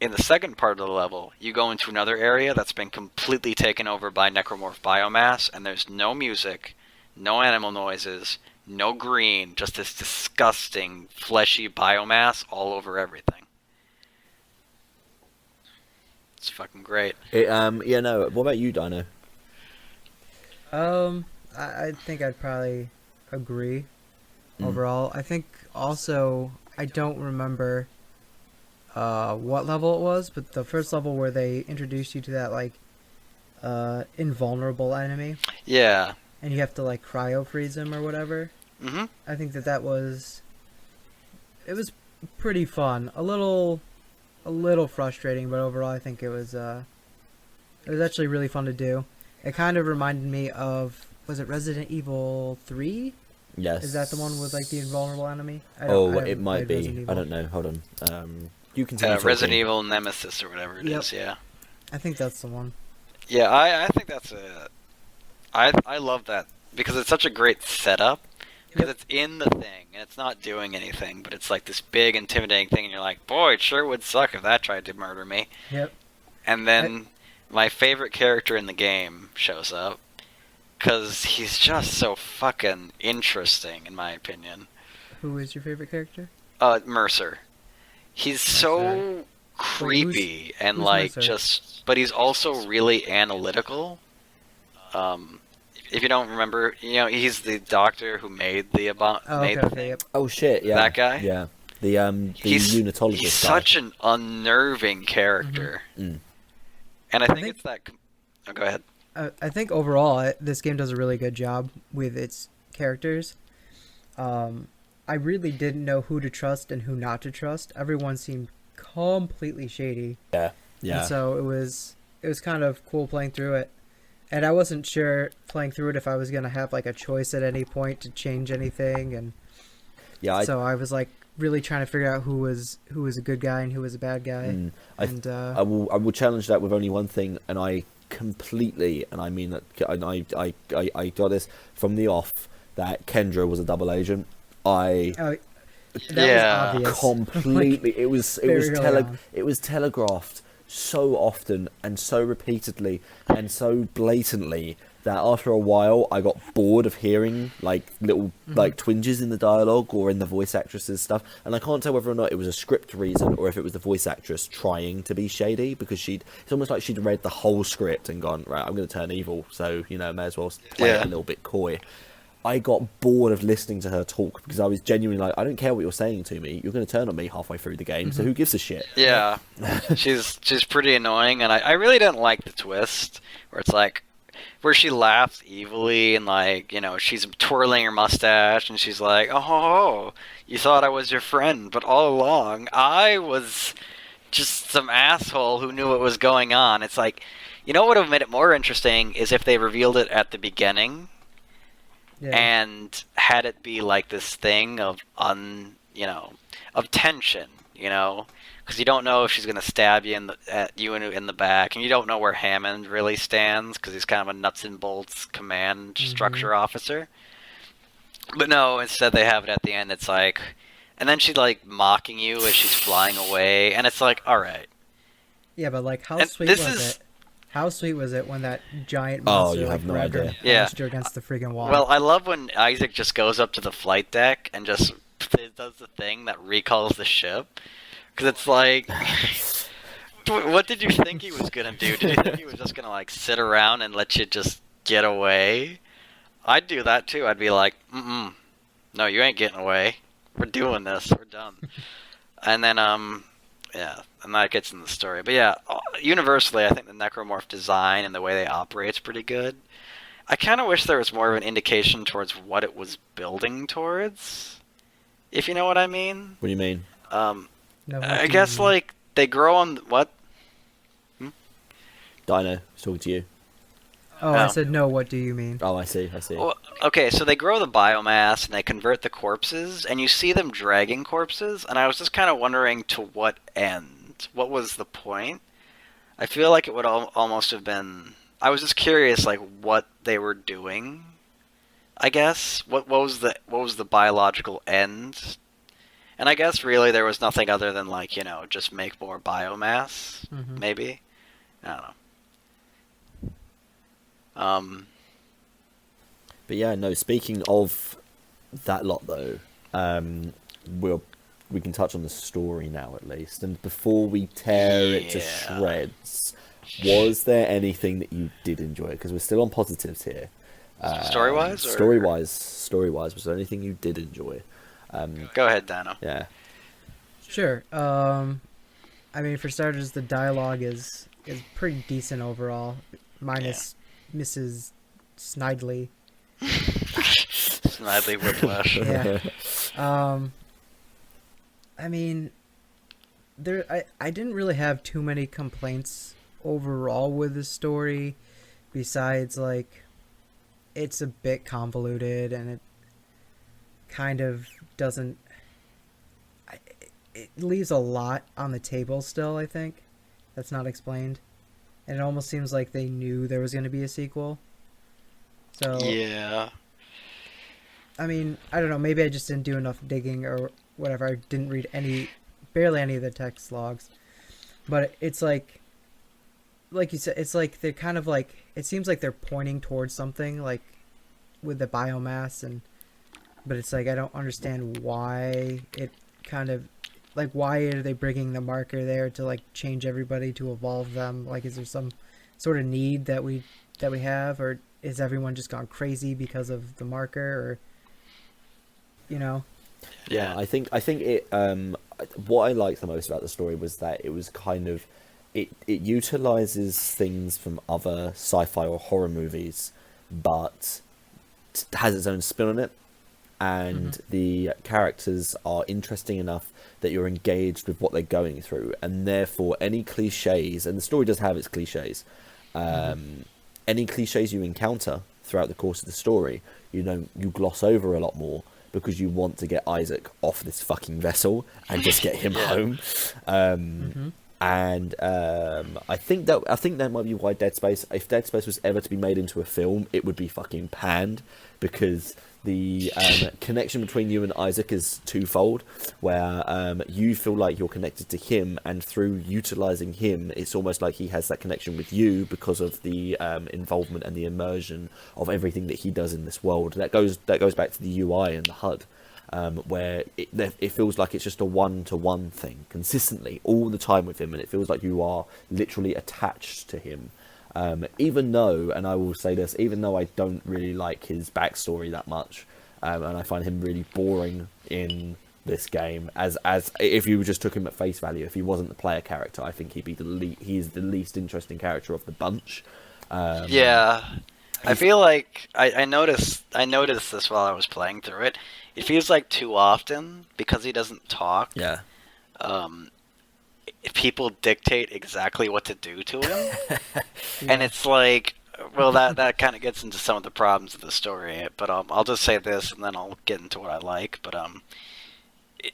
in the second part of the level, you go into another area that's been completely taken over by necromorph biomass, and there's no music, no animal noises, no green, just this disgusting fleshy biomass all over everything. It's fucking great. Yeah, no. What about you, Dino? I think I'd probably agree. Overall, I think also I don't remember what level it was, but the first level where they introduced you to that like invulnerable enemy. Yeah. And you have to like cryo freeze him or whatever. I think that was pretty fun. A little frustrating, but overall I think it was actually really fun to do. It kind of reminded me of, was it Resident Evil 3? Yes. Is that the one with like the invulnerable enemy? It might be. I don't know. Hold on. You can tell. Resident Evil Nemesis or whatever it is. Yeah. I think that's the one. Yeah, I think that's I love that because it's such a great setup. Because it's in the thing, and it's not doing anything, but it's like this big, intimidating thing, and you're like, boy, it sure would suck if that tried to murder me. Yep. And then my favorite character in the game shows up, because he's just so fucking interesting, in my opinion. Who is your favorite character? Mercer. He's so creepy, and like, Mercer? but he's also really analytical. if you don't remember, he's the doctor who made the Oh, made okay, the thing. yep. Oh shit! Yeah, That guy? Yeah, the unitologist. He's guy. such an unnerving character, Mm. and I think think- it's that. Oh, go ahead. I think overall this game does a really good job with its characters. I really didn't know who to trust and who not to trust. Everyone seemed completely shady. Yeah. And so it was kind of cool playing through it. And I wasn't sure playing through it if I was going to have like a choice at any point to change anything, and Yeah. so I was like really trying to figure out who was a good guy and who was a bad guy. I will challenge that with only one thing, and I completely, and I mean that, and I got this from the off, that Kendra was a double agent. That Yeah. was obvious. Completely. Like, it was very early on. it was telegraphed so often and so repeatedly and so blatantly that after a while I got bored of hearing like little like twinges in the dialogue or in the voice actresses stuff, and I can't tell whether or not it was a script reason or if it was the voice actress trying to be shady, because it's almost like she'd read the whole script and gone, right, I'm going to turn evil, so may as well play it a little bit coy. I got bored of listening to her talk because I was genuinely like, I don't care what you're saying to me. You're going to turn on me halfway through the game, so who gives a shit? Yeah, she's pretty annoying, and I really didn't like the twist where it's like where she laughs evilly and like she's twirling her mustache and she's like, oh, you thought I was your friend, but all along I was just some asshole who knew what was going on. It's like, what would have made it more interesting is if they revealed it at the beginning. Yeah. And had it be like this thing of of tension, because you don't know if she's gonna stab you in the back, and you don't know where Hammond really stands because he's kind of a nuts and bolts command structure officer. But no, instead they have it at the end. It's like, and then she's like mocking you as she's flying away, and it's like, all right. Yeah, but like, how And sweet this was is- it? How sweet was it when that giant Oh, monster you have no grabbed her idea. and Yeah. pushed her against the friggin' wall? Well, I love when Isaac just goes up to the flight deck and just does the thing that recalls the ship. Because it's like, what did you think he was going to do? Did you think he was just going to, like, sit around and let you just get away? I'd do that, too. I'd be like, no, you ain't getting away. We're doing this. We're done. And then, yeah, and that gets in the story. But yeah, universally, I think the necromorph design and the way they operate is pretty good. I kind of wish there was more of an indication towards what it was building towards, if you know what I mean. What do you mean? No, what I do you guess, mean? like, they grow on... What? Dino, it's talking to you. Oh, I Oh. said no. What do you mean? Oh, I see. Well, okay, so they grow the biomass and they convert the corpses, and you see them dragging corpses, and I was just kind of wondering to what end. What was the point? I feel like it would almost have been... I was just curious, like, what they were doing, I guess. What was the biological end? And I guess really there was nothing other than, like, just make more biomass, maybe? I don't know. But yeah, no, speaking of that lot though, we can touch on the story now at least. And before we tear it to Yeah. shreds, was there anything that you did enjoy? Because we're still on positives here. Story-wise? Or... Story-wise, was there anything you did enjoy? Go ahead, Dano. Yeah. Sure. I mean, for starters, the dialogue is pretty decent overall, minus Mrs. Snidely. Snidely Whiplash. Yeah. I mean, I didn't really have too many complaints overall with the story, besides like it's a bit convoluted and it kind of doesn't. It leaves a lot on the table still. I think that's not explained, and it almost seems like they knew there was going to be a sequel. So Yeah. I mean, I don't know. Maybe I just didn't do enough digging or whatever. I didn't read barely any of the text logs. But it's like you said, it's like they're kind of like, it seems like they're pointing towards something, like with the biomass, but it's like I don't understand why it kind of, like, why are they bringing the marker there to like change everybody to evolve them? Like, is there some sort of need that we have, or is everyone just gone crazy because of the marker, or Yeah. I think it. What I liked the most about the story was that it was kind of, it utilizes things from other sci-fi or horror movies, but has its own spin on it, and the characters are interesting enough that you're engaged with what they're going through, and therefore any cliches, and the story does have its cliches, any cliches you encounter throughout the course of the story, you gloss over a lot more, because you want to get Isaac off this fucking vessel and just get him home. And I think that might be why Dead Space, if Dead Space was ever to be made into a film, it would be fucking panned, because the connection between you and Isaac is twofold, where you feel like you're connected to him, and through utilizing him, it's almost like he has that connection with you because of the involvement and the immersion of everything that he does in this world. That goes back to the UI and the HUD, where it feels like it's just a one-to-one thing consistently all the time with him, and it feels like you are literally attached to him. Even though, and I will say this, even though I don't really like his backstory that much, and I find him really boring in this game, as if you just took him at face value, if he wasn't the player character, I think he's the least interesting character of the bunch. Yeah. I feel like I noticed this while I was playing through it. It feels like too often, because he doesn't talk. Yeah. People dictate exactly what to do to him, and it's like, well, that kind of gets into some of the problems of the story. But I'll just say this, and then I'll get into what I like. But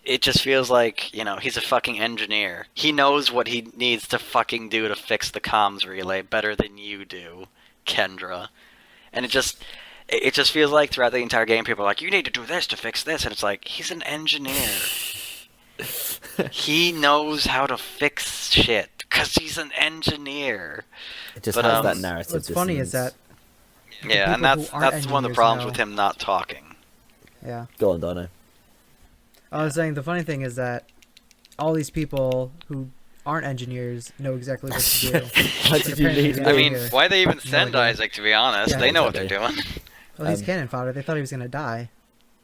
it just feels like, he's a fucking engineer. He knows what he needs to fucking do to fix the comms relay better than you do, Kendra. And it just feels like throughout the entire game, people are like, you need to do this to fix this, and it's like, he's an engineer. He knows how to fix shit because he's an engineer. It just has that narrative. What's funny is that yeah, and that's one of the problems with him not talking. Yeah. Go on, Dino. I was saying the funny thing is that all these people who aren't engineers know exactly what to do. Why did you leave I mean, why they even send Isaac, to be honest? Yeah, they know what they're doing. Well, he's cannon fodder. They thought he was gonna die.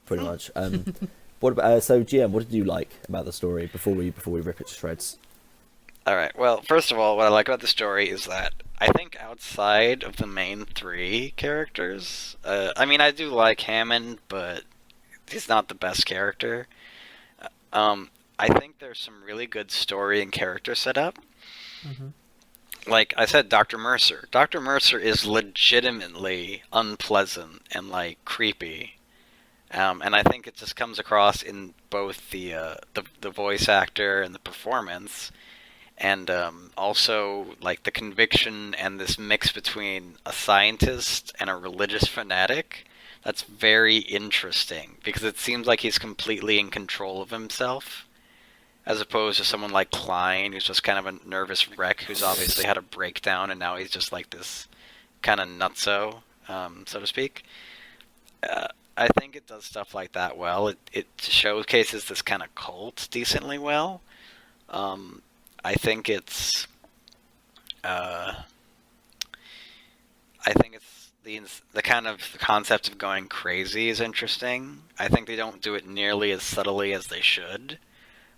Pretty much. What about so GM? What did you like about the story before we rip it to shreds? All right. Well, first of all, what I like about the story is that I think outside of the main three characters, I mean, I do like Hammond, but he's not the best character. I think there's some really good story and character setup. Like I said, Dr. Mercer. Dr. Mercer is legitimately unpleasant and like creepy. And I think it just comes across in both the voice actor and the performance, and also like the conviction and this mix between a scientist and a religious fanatic. That's very interesting, because it seems like he's completely in control of himself, as opposed to someone like Klein, who's just kind of a nervous wreck, who's obviously had a breakdown, and now he's just like this kind of nutso, so to speak. I think it does stuff like that well. It showcases this kind of cult decently well. I think it's the kind of the concept of going crazy is interesting. I think they don't do it nearly as subtly as they should.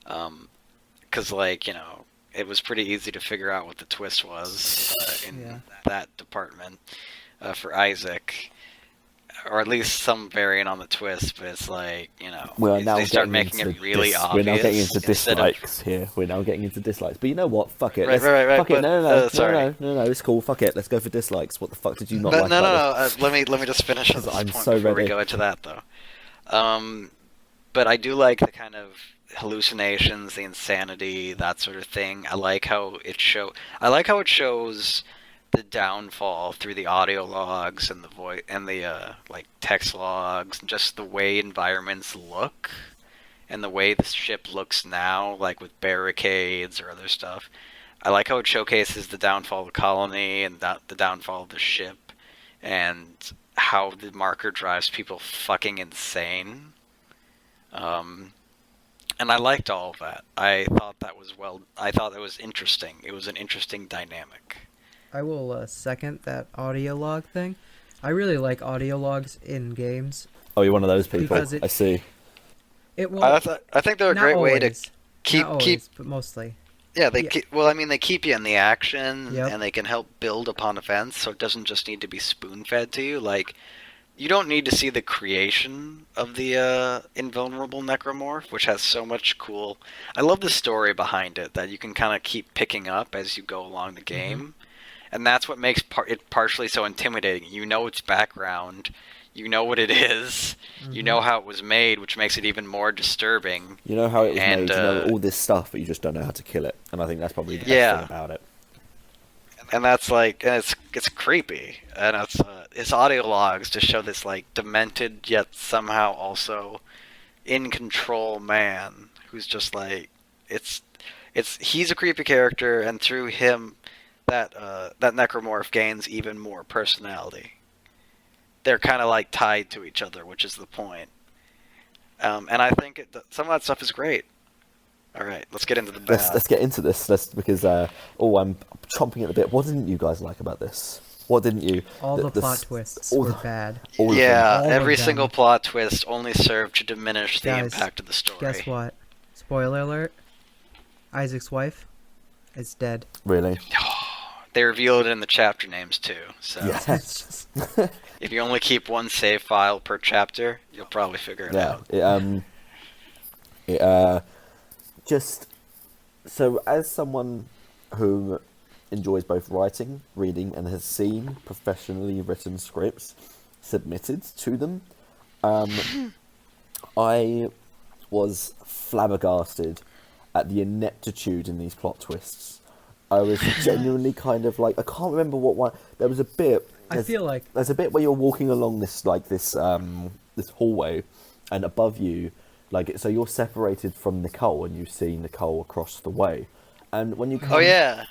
Because, it was pretty easy to figure out what the twist was in that department for Isaac. Or at least some variant on the twist, but it's like, they start making it really obvious. We're now getting into dislikes here. We're now getting into dislikes. But you know what? Fuck it. Right. Fuck it. No. Sorry. No, it's cool. Fuck it. Let's go for dislikes. What the fuck did you not like No. about this? Let me just finish on this I'm point so before ready. we go into that, though. But I do like the kind of hallucinations, the insanity, that sort of thing. I like how it shows the downfall through the audio logs and the voice and the text logs, and just the way environments look and the way the ship looks now, like with barricades or other stuff. I like how it showcases the downfall of the colony and the downfall of the ship, and how the marker drives people fucking insane. And I liked all of that. I thought it was interesting. It was an interesting dynamic. I will second that audio log thing. I really like audio logs in games. Oh, you're one of those people. Because it- I see. It will I think they're a not great way always, to keep not always, but mostly. Yeah, they Yeah. keep. Well, I mean, they keep you in the action, Yep. and they can help build upon events, so it doesn't just need to be spoon-fed to you. Like, you don't need to see the creation of the invulnerable necromorph, which has so much cool. I love the story behind it that you can kind of keep picking up as you go along the game, and that's what makes it partially so intimidating. You know its background, you know what it is, you know how it was made, which makes it even more disturbing. You know how it was And, made, you know all this stuff, but you just don't know how to kill it. And I think that's probably the best Yeah. thing about it. And that's like, and it's creepy, and it's audio logs to show this like demented yet somehow also in control man who's just like he's a creepy character, and through him that necromorph gains even more personality. They're kind of like tied to each other, which is the point. And I think some of that stuff is great. All right, let's get into the bad. Let's get into this. Because I'm chomping at the bit. What didn't you guys like about this? What didn't you? All the plot twists all were the- bad. all of them. Yeah, All of every them. single plot twist only served to diminish the Guys, impact of the story. Guess what? Spoiler alert. Isaac's wife is dead. Really? They reveal it in the chapter names too. So Yes. if you only keep one save file per chapter, you'll probably figure it Yeah. out. Just so as someone who enjoys both writing, reading, and has seen professionally written scripts submitted to them, I was flabbergasted at the ineptitude in these plot twists. I was genuinely kind of like, I can't remember what one. There was a bit. I feel like There's a bit where you're walking along this this hallway, and above you, so you're separated from Nicole, and you see Nicole across the way, and when you come, Oh yeah.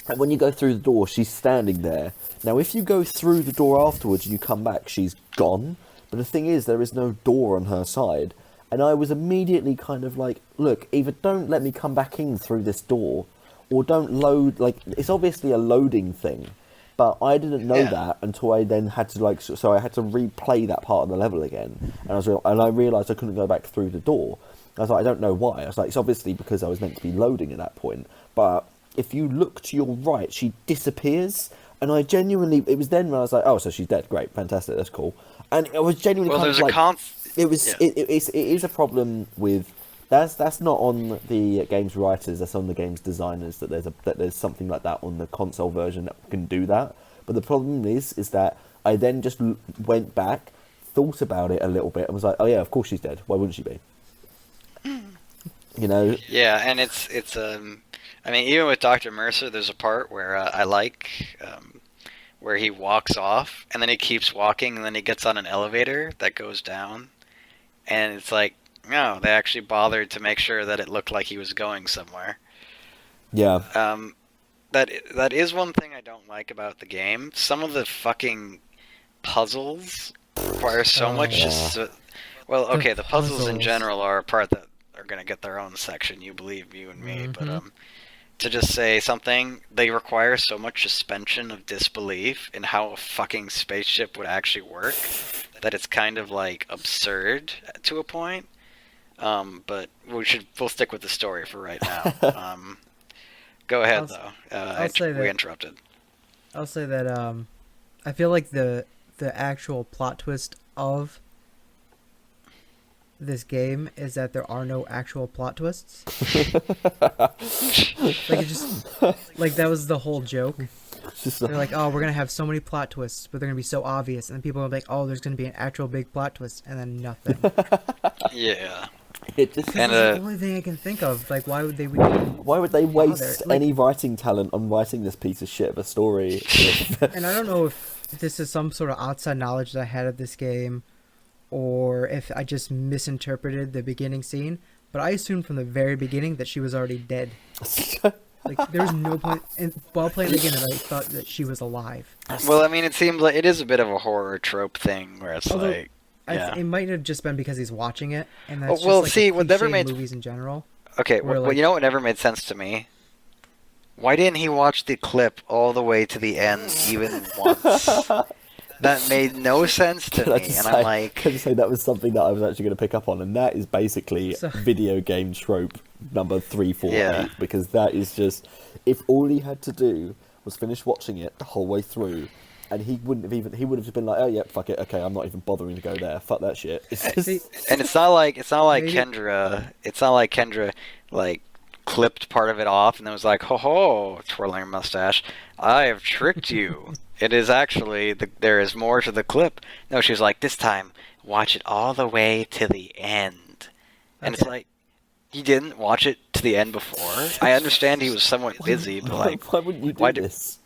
and when you go through the door, she's standing there. Now, if you go through the door afterwards and you come back, she's gone. But the thing is, there is no door on her side, and I was immediately kind of like, look, either don't let me come back in through this door, or don't load. Like, it's obviously a loading thing. But I didn't know that until I then had to so I had to replay that part of the level again, and I realised I couldn't go back through the door. I was like, I don't know why. I was like, it's obviously because I was meant to be loading at that point. But if you look to your right, she disappears, and I genuinely, it was then when I was like, oh, so she's dead. Great, fantastic, that's cool. And I was genuinely Well, kind of there's like, a it was it is a problem with. That's not on the game's writers. That's on the game's designers. That there's something like that on the console version that can do that. But the problem is that I then just went back, thought about it a little bit, and was like, oh yeah, of course she's dead. Why wouldn't she be? You know? Yeah, and it's I mean, even with Dr. Mercer, there's a part where I like where he walks off, and then he keeps walking, and then he gets on an elevator that goes down, and it's like, no, they actually bothered to make sure that it looked like he was going somewhere. Yeah. That is one thing I don't like about the game. Some of the fucking puzzles require so much. Well, okay, the puzzles in general are a part that are going to get their own section. You believe, you and me, but to just say something, they require so much suspension of disbelief in how a fucking spaceship would actually work that it's kind of like absurd to a point. But we'll stick with the story for right now. Go ahead, though. We interrupted. I'll say that I feel like the actual plot twist of this game is that there are no actual plot twists. Like, it just, like, that was the whole joke. They're like, oh, we're gonna have so many plot twists, but they're gonna be so obvious, and then people are like, oh, there's gonna be an actual big plot twist, and then nothing. Yeah. It just, And the only thing I can think of, like, why would they waste any writing talent on writing this piece of shit of a story? And I don't know if this is some sort of outside knowledge that I had of this game, or if I just misinterpreted the beginning scene, but I assumed from the very beginning that she was already dead. Like, there was no point, while playing the game, that I thought that she was alive. Well, I mean, it seems like it is a bit of a horror trope thing where it's like, it might have just been because he's watching it, and that's well, just see, like what never made movies in general. Okay, where, well, you know what never made sense to me? Why didn't he watch the clip all the way to the end even once? That made no sense to Can I me, just and say, I'm like, can I just say that was something that I was actually going to pick up on, and that is basically So- video game trope number 348, Yeah. because that is just, if all he had to do was finish watching it the whole way through, and he would have just been like, oh yeah, fuck it, okay, I'm not even bothering to go there, fuck that shit. It's just, See, and it's not like Maybe- Kendra like clipped part of it off and then was like, ho ho, twirling her mustache, I have tricked you. It is actually there is more to the clip. No, she was like, this time watch it all the way to the end, and it's Okay. like, he didn't watch it to the end before. I understand he was somewhat busy, but like, why wouldn't you do why do- this?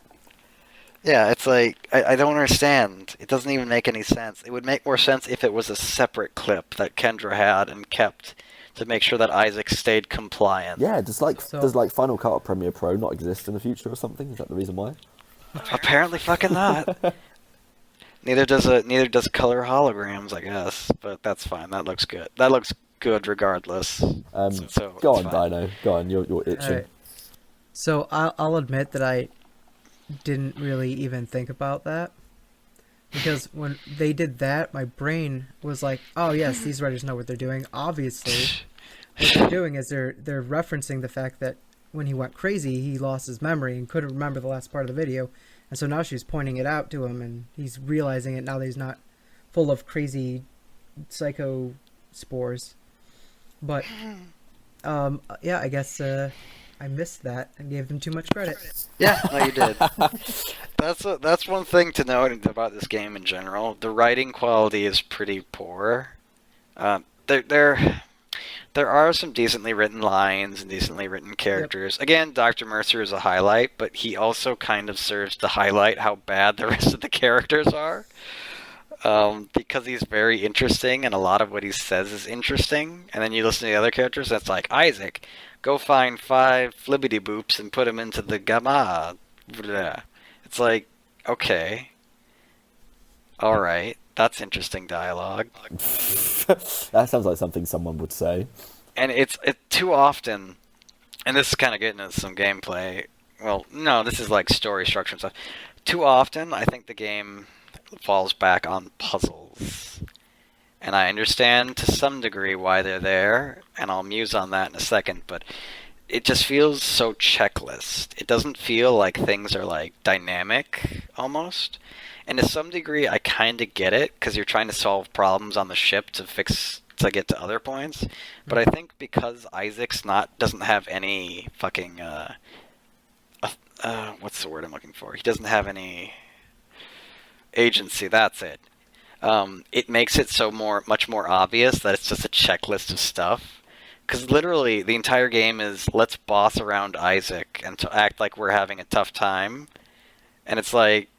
yeah, it's like, I don't understand. It doesn't even make any sense. It would make more sense if it was a separate clip that Kendra had and kept to make sure that Isaac stayed compliant. Yeah, does So- Final Cut or Premiere Pro not exist in the future or something? Is that the reason why? Apparently fucking not. Neither does color holograms, I guess, but that's fine. That looks good. That looks good regardless. So Go it's on, fine. Dino. Go on, you're itching. Alright. So I'll admit that I didn't really even think about that, because when they did that, my brain was like, "Oh yes, these writers know what they're doing. Obviously, what they're doing is they're referencing the fact that when he went crazy, he lost his memory and couldn't remember the last part of the video, and so now she's pointing it out to him, and he's realizing it now that he's not full of crazy psycho spores." But yeah, I guess I missed that and gave them too much credit. Yeah, no, you did. That's one thing to note about this game in general. The writing quality is pretty poor. There are some decently written lines and decently written characters. Again, Dr. Mercer is a highlight, but he also kind of serves to highlight how bad the rest of the characters are. Because he's very interesting, and a lot of what he says is interesting. And then you listen to the other characters, and it's like, Isaac, go find 5 flibbity boops and put them into the gamma. Blah. It's like, okay, all right, that's interesting dialogue. That sounds like something someone would say. And it's too often, and this is kind of getting into some gameplay. Well, no, this is like story structure and stuff. Too often, I think the game falls back on puzzles. And I understand to some degree why they're there, and I'll muse on that in a second, but it just feels so checklist. It doesn't feel like things are like dynamic, almost. And to some degree, I kind of get it, because you're trying to solve problems on the ship to get to other points. But I think because Isaac's doesn't have any fucking, what's the word I'm looking for? He doesn't have any agency, that's it. It makes it much more obvious that it's just a checklist of stuff. Because literally, the entire game is, let's boss around Isaac and to act like we're having a tough time. And it's like,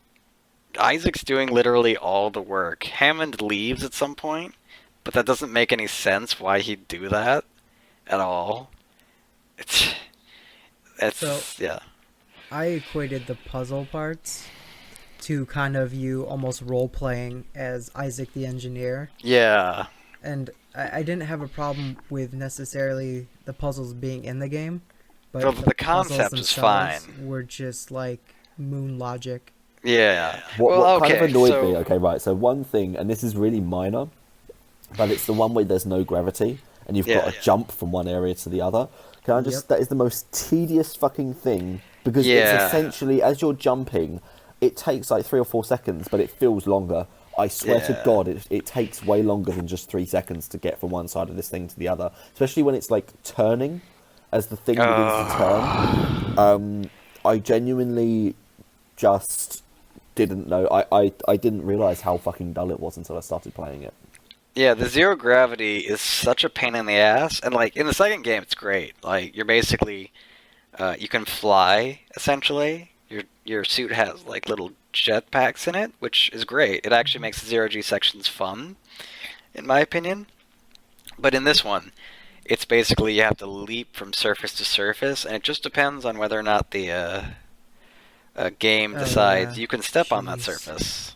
Isaac's doing literally all the work. Hammond leaves at some point, but that doesn't make any sense why he'd do that at all. Yeah. I equated the puzzle parts to kind of you almost role-playing as Isaac the engineer. Yeah. And I didn't have a problem with necessarily the puzzles being in the game, but Well, the concept puzzles is themselves fine. were just like moon logic. Yeah. What okay, kind of annoyed so, me, okay, right, so one thing, and this is really minor, but it's the one where there's no gravity, and you've got to jump from one area to the other. Can I just, that is the most tedious fucking thing, because it's essentially, as you're jumping, it takes like 3 or 4 seconds, but it feels longer. I swear to God, it takes way longer than just 3 seconds to get from one side of this thing to the other, especially when it's like turning, as the thing begins to turn. I genuinely just didn't know. I didn't realise how fucking dull it was until I started playing it. Yeah, the zero gravity is such a pain in the ass, and like in the second game, it's great. Like you're basically, you can fly essentially. Your suit has like little jetpacks in it, which is great. It actually makes the zero G sections fun, in my opinion. But in this one, it's basically you have to leap from surface to surface, and it just depends on whether or not the game decides you can step on that surface.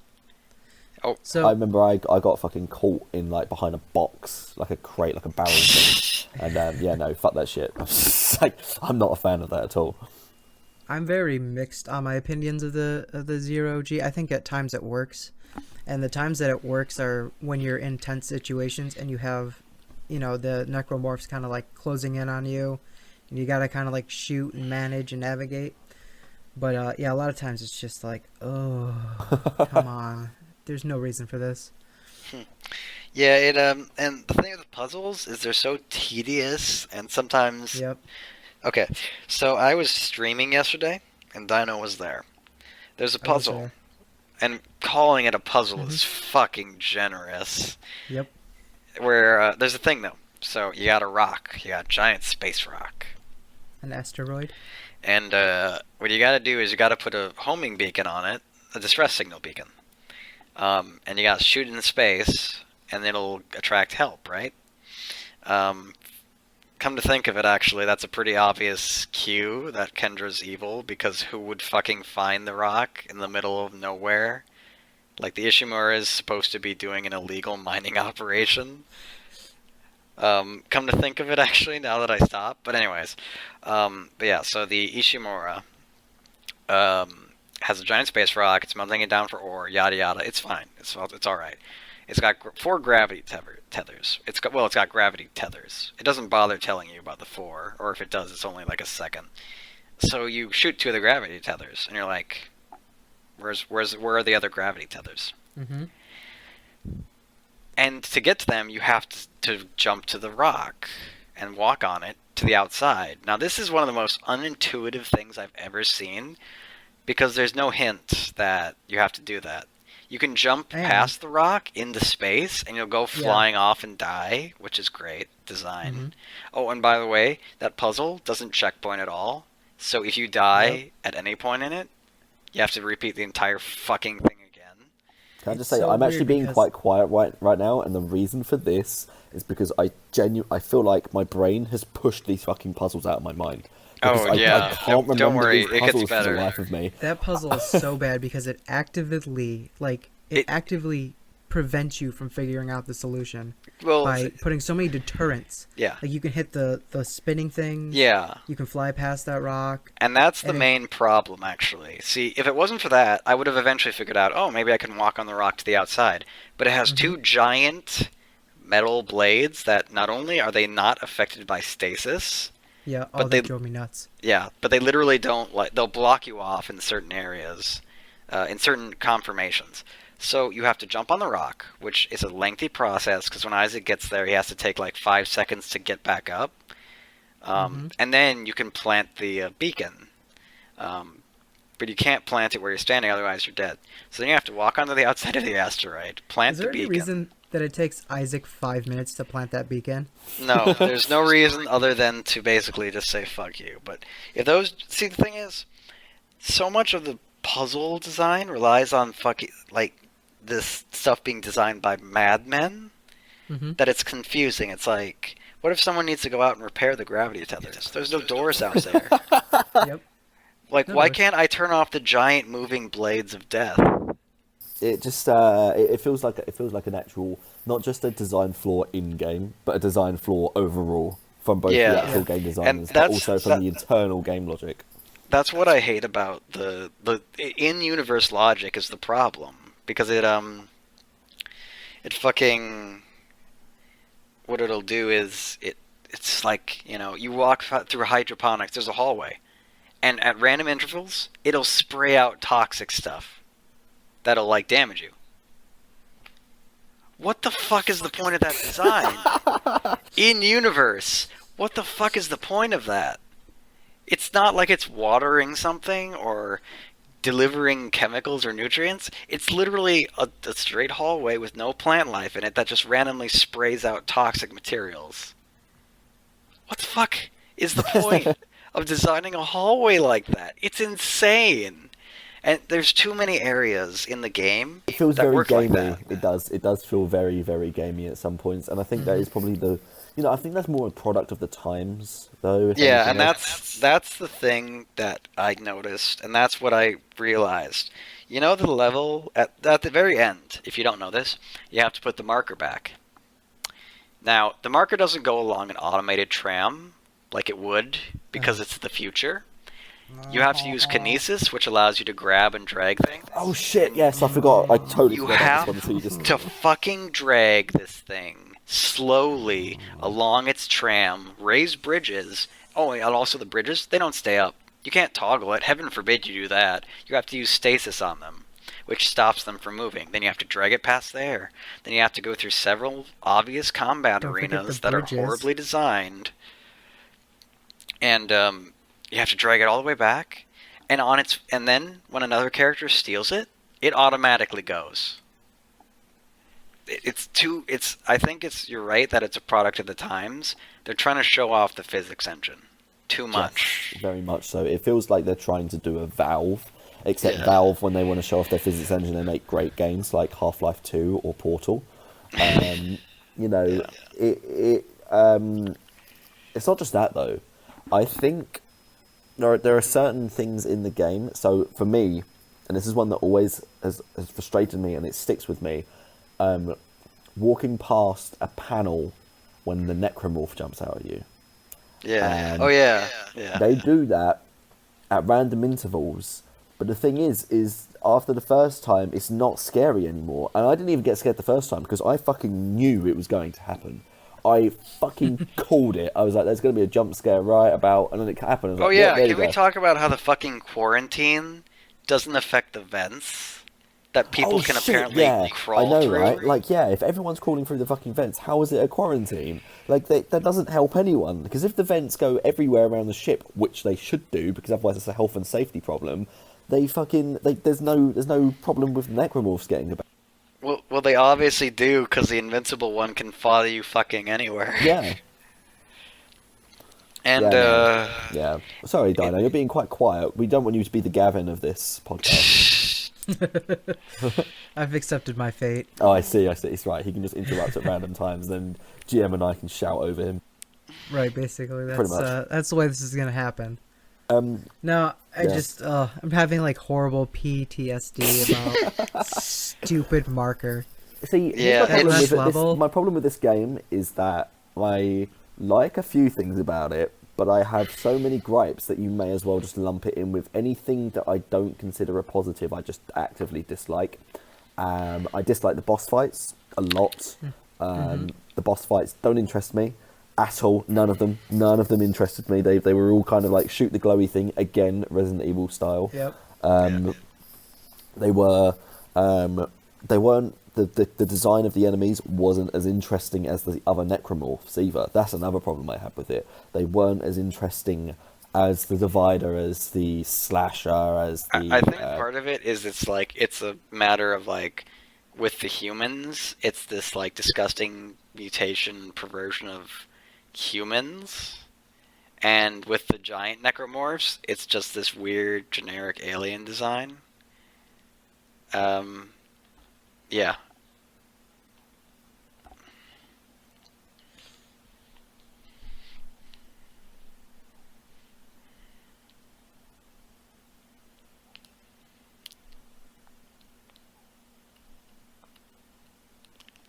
Oh, So I remember I got fucking caught in like behind a box, like a crate, like a barrel thing. And yeah, no, fuck that shit. Like, I'm not a fan of that at all. I'm very mixed on my opinions of the zero G. I think at times it works, and the times that it works are when you're in tense situations and you have, the necromorphs kind of like closing in on you, and you gotta kind of like shoot and manage and navigate. But yeah, a lot of times it's just like, oh, come on, there's no reason for this. Yeah, and the thing with the puzzles is they're so tedious, and sometimes. Yep. Okay, so I was streaming yesterday, and Dino was there. There's a I was puzzle, there. and calling it a puzzle is fucking generous. Yep. Where there's a thing though. So you got a rock, you got a giant space rock, An asteroid. and what you got to do is you got to put a homing beacon on it, a distress signal beacon, and you got to shoot it in space, and it'll attract help, right? Come to think of it, actually, that's a pretty obvious cue that Kendra's evil, because who would fucking find the rock in the middle of nowhere? Like, the Ishimura is supposed to be doing an illegal mining operation. Come to think of it, actually, now that I stop. But anyways, but yeah, so the Ishimura has a giant space rock, it's melting it down for ore, yada yada, it's fine, it's alright. It's got 4 gravity tethers. It's got gravity tethers. It doesn't bother telling you about the 4, or if it does, it's only like a second. So you shoot 2 of the gravity tethers, and you're like, where are the other gravity tethers? Mm-hmm. And to get to them, you have to jump to the rock and walk on it to the outside. Now, this is one of the most unintuitive things I've ever seen, because there's no hint that you have to do that. You can jump past the rock into space, and you'll go flying off and die, which is great design. Mm-hmm. Oh, and by the way, that puzzle doesn't checkpoint at all. So if you die at any point in it, you have to repeat the entire fucking thing again. Can I just say, I'm actually being quite quiet right now, and the reason for this is because I feel like my brain has pushed these fucking puzzles out of my mind. Because I can't remember don't worry, these it puzzles gets better. for the life of me. That puzzle is so bad because it actively prevents you from figuring out the solution by putting so many deterrents. Yeah. Like, you can hit the spinning things. Yeah. You can fly past that rock. And that's the main problem, actually. See, if it wasn't for that, I would have eventually figured out, oh, maybe I can walk on the rock to the outside. But it has 2 giant metal blades that not only are they not affected by stasis... Yeah, but they drove me nuts. Yeah, but they literally don't, they'll block you off in certain areas, in certain conformations. So you have to jump on the rock, which is a lengthy process, because when Isaac gets there, he has to take like 5 seconds to get back up. And then you can plant the beacon. But you can't plant it where you're standing, otherwise you're dead. So then you have to walk onto the outside of the asteroid, plant the beacon. Is there any reason that it takes Isaac 5 minutes to plant that beacon? No, there's no reason other than to basically just say fuck you. But if those... See, the thing is, so much of the puzzle design relies on fucking, like, this stuff being designed by madmen, that it's confusing. It's like, what if someone needs to go out and repair the gravity tethers? There's no doors out there. Yep. Like, why can't I turn off the giant moving blades of death? It just it feels like an actual, not just a design flaw in game, but a design flaw overall from both the actual game designers, but also from the internal game logic. That's what I hate about the in-universe logic is the problem, because it fucking, what it'll do is it's like, you walk through hydroponics, there's a hallway, and at random intervals it'll spray out toxic stuff that'll, like, damage you. What the fuck is the point of that design? In-universe, what the fuck is the point of that? It's not like it's watering something or delivering chemicals or nutrients. It's literally a straight hallway with no plant life in it that just randomly sprays out toxic materials. What the fuck is the point of designing a hallway like that? It's insane. And there's too many areas in the game. It feels that very work gamey. like that. It does feel very, very gamey at some points, and I think that is probably I think that's more a product of the times, though. Yeah, and that's the thing that I noticed, and that's what I realized. The level at the very end. If you don't know this, you have to put the marker back. Now, the marker doesn't go along an automated tram like it would, because it's the future. You have to use kinesis, which allows you to grab and drag things. Oh shit! Yes, I forgot. I totally You forgot about have this one. So you just to fucking drag this thing slowly along its tram, raise bridges. Oh, and also the bridges, they don't stay up. You can't toggle it. Heaven forbid you do that. You have to use stasis on them, which stops them from moving. Then you have to drag it past there. Then you have to go through several obvious combat Don't forget arenas the that are bridges. horribly designed. And you have to drag it all the way back. And then when another character steals it, it automatically goes. I think you're right that it's a product of the times. They're trying to show off the physics engine too much. Yes, very much so. It feels like they're trying to do a Valve, except Yeah. Valve, when they want to show off their physics engine, they make great games like Half-Life 2 or Portal. You know, it's not just that though. I think there are certain things in the game. So for me, and this is one that always has frustrated me, and it sticks with me. Walking past a panel when the necromorph jumps out at you. Yeah. And Oh yeah. They do that at random intervals, but the thing is after the first time, it's not scary anymore. And I didn't even get scared the first time because I fucking knew it was going to happen. I fucking called it. I was like, "There's going to be a jump scare right about," and then it happened. I was Oh like, yeah. there you Can we go." talk about how the fucking quarantine doesn't affect the vents that people Oh, can shit, apparently yeah. crawl I know, through? right? Like, yeah, if everyone's crawling through the fucking vents, how is it a quarantine? Like, that doesn't help anyone. Because if the vents go everywhere around the ship, which they should do, because otherwise it's a health and safety problem, there's no problem with necromorphs getting about. Well, they obviously do, because the invincible one can follow you fucking anywhere. Yeah. And, Yeah. Sorry, Dino, you're being quite quiet. We don't want you to be the Gavin of this podcast. I've accepted my fate. Oh, I see. It's right. He can just interrupt at random times, then GM and I can shout over him. Right, basically. Pretty much. That's the way this is gonna happen. No, I Yeah. just I'm having like horrible PTSD about stupid marker. See, Yeah, it's- level. my problem with this game is that I like a few things about it, but I have so many gripes that you may as well just lump it in with anything that I don't consider a positive. I just actively dislike. I dislike the boss fights a lot. The boss fights don't interest me at all. None of them interested me. They were all kind of like shoot the glowy thing again, Resident Evil style. Yep. They weren't. The design of the enemies wasn't as interesting as the other necromorphs either. That's another problem I had with it. They weren't as interesting as the Divider, as the Slasher, as the. I think part of it is it's a matter of like with the humans, it's this like disgusting mutation perversion of humans, and with the giant necromorphs, it's just this weird generic alien design. Yeah.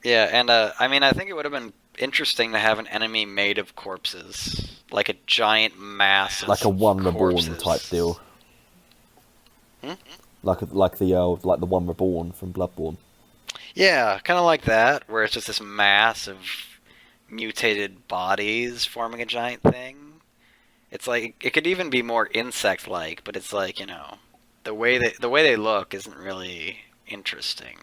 Yeah, and I mean, I think it would have been interesting to have an enemy made of corpses, like a giant mass of like a One Reborn corpses. type deal. Hmm? Like the One Reborn from Bloodborne. Yeah, kind of like that, where it's just this mass of mutated bodies forming a giant thing. It's like it could even be more insect-like, but it's like, you know, the way they look isn't really interesting.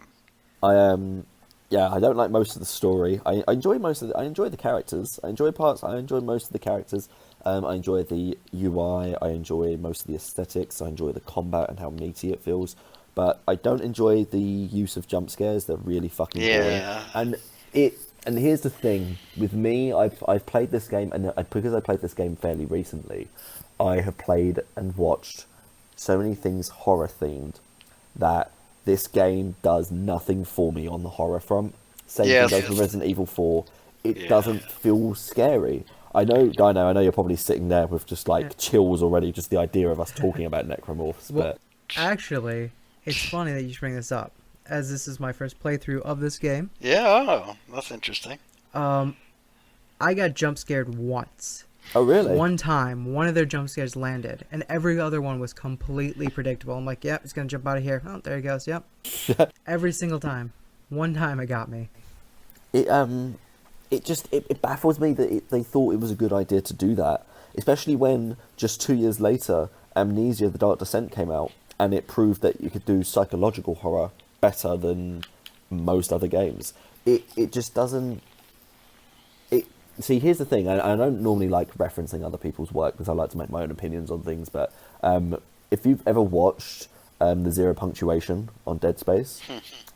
Yeah, I don't like most of the story. I enjoy the characters. I enjoy most of the characters. I enjoy the UI. I enjoy most of the aesthetics. I enjoy the combat and how meaty it feels. But I don't enjoy the use of jump scares. They're really fucking boring. Yeah. And here's the thing with me. I've played this game, and because I played this game fairly recently, I have played and watched so many things horror themed that this game does nothing for me on the horror front. Same Yes. thing goes with Resident Evil 4. It Yeah. doesn't feel scary. I know, Dino, I know you're probably sitting there with just like chills already, just the idea of us talking about necromorphs. Well, But actually, it's funny that you should bring this up, as this is my first playthrough of this game. Yeah, oh, that's interesting. I got jump scared once Oh, really? One time, one of their jump scares landed, and every other one was completely predictable. I'm like, yep, it's gonna jump out of here. Oh, there he goes. Yep. Every single time. One time it got me. It baffles me that they thought it was a good idea to do that, especially when just 2 years later, Amnesia: The Dark Descent came out, and it proved that you could do psychological horror better than most other games. It just doesn't. See, here's the thing. I don't normally like referencing other people's work because I like to make my own opinions on things. But if you've ever watched the Zero Punctuation on Dead Space,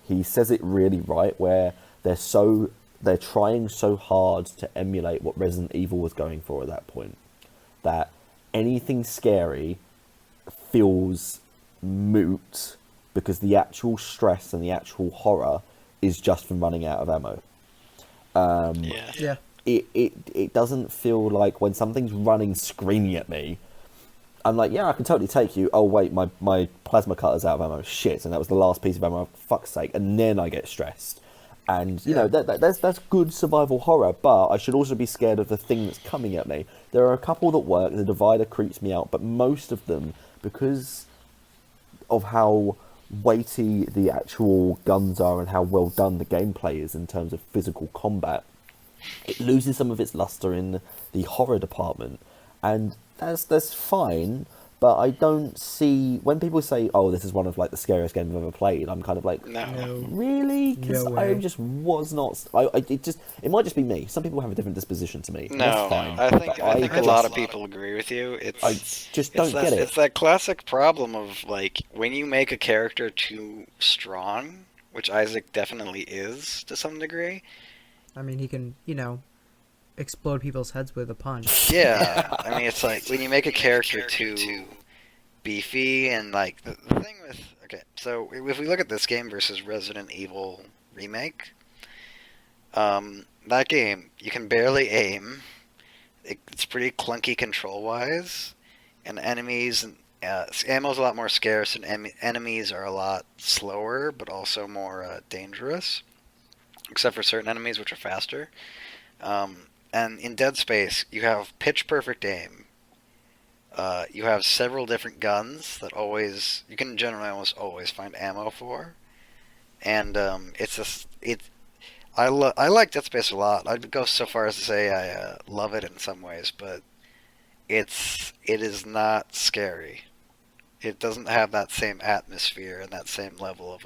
he says it really right, where they're trying so hard to emulate what Resident Evil was going for at that point, that anything scary feels moot because the actual stress and the actual horror is just from running out of ammo. Yeah. It doesn't feel like when something's running screaming at me, I'm like, yeah, I can totally take you. Oh wait, my plasma cutter's out of ammo. Shit, and that was the last piece of ammo. For fuck's sake! And then I get stressed. And you know that's good survival horror, but I should also be scared of the thing that's coming at me. There are a couple that work. The Divider creeps me out, but most of them, because of how weighty the actual guns are and how well done the gameplay is in terms of physical combat, it loses some of its luster in the horror department, and that's fine. But I don't see when people say, "Oh, this is one of like the scariest games I've ever played." I'm kind of like, No. really? Because No way. I just was not. It might just be me. Some people have a different disposition to me. and No, that's fine. I think But a lot of people agree with you. I just don't get it. It's that classic problem of like when you make a character too strong, which Isaac definitely is to some degree. I mean, he can, explode people's heads with a punch. Yeah, I mean it's like when you make a character too beefy and like the thing with so if we look at this game versus Resident Evil Remake, that game you can barely aim. It's pretty clunky control wise, and enemies and ammo's a lot more scarce, and enemies are a lot slower but also more dangerous, except for certain enemies which are faster. And in Dead Space, you have pitch perfect aim. You have several different guns that you can generally almost always find ammo for, and I like Dead Space a lot. I'd go so far as to say I love it in some ways, but it is not scary. It doesn't have that same atmosphere and that same level of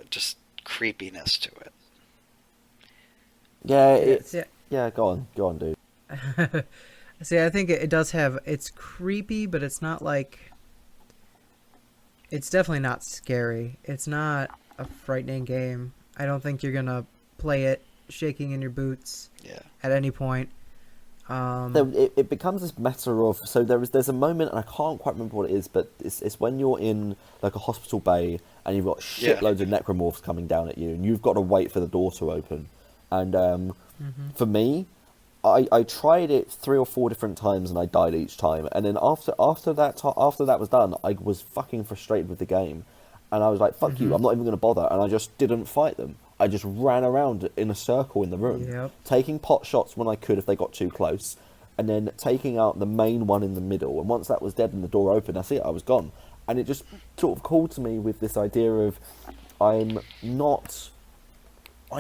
just creepiness to it. Yeah, go on, dude. See, I think it does have. It's creepy, but it's not like. It's definitely not scary. It's not a frightening game. I don't think you're gonna play it shaking in your boots. Yeah. At any point. It becomes this matter of there's a moment, and I can't quite remember what it is, but it's when you're in like a hospital bay and you've got shitloads of necromorphs coming down at you, and you've got to wait for the door to open. And for me, I tried it 3 or 4 different times and I died each time. And then after that was done, I was fucking frustrated with the game, and I was like, "Fuck you! I'm not even going to bother." And I just didn't fight them. I just ran around in a circle in the room, taking pot shots when I could if they got too close, and then taking out the main one in the middle. And once that was dead and the door opened, that's it. I was gone. And it just sort of called to me with this idea of I'm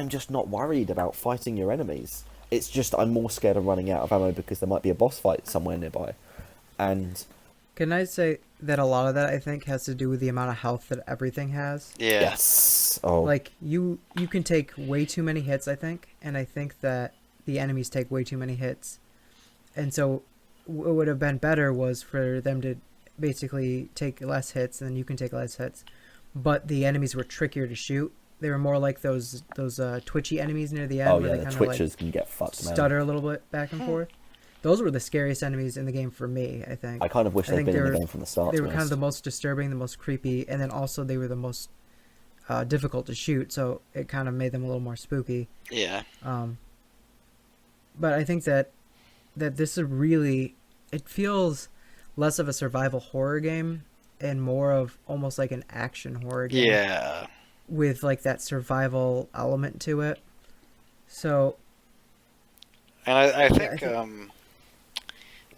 just not worried about fighting your enemies. It's just I'm more scared of running out of ammo because there might be a boss fight somewhere nearby. And can I say that a lot of that I think has to do with the amount of health that everything has? Yeah. yes, Like you can take way too many hits, I think, and I think that the enemies take way too many hits. And so what would have been better was for them to basically take less hits, and then you can take less hits. But the enemies were trickier to shoot. They were more like those twitchy enemies near the end. oh where yeah, they the kinda, twitchers can get fucked, man. stutter a little bit back and forth. Those were the scariest enemies in the game for me, I think. I kind of wish they'd been in the game from the start. They were kind of the most disturbing, the most creepy, and then also they were the most difficult to shoot, so it kind of made them a little more spooky. Yeah. But I think that this is really, it feels less of a survival horror game and more of almost like an action horror game. Yeah. With like that survival element to it. So And I Yeah, think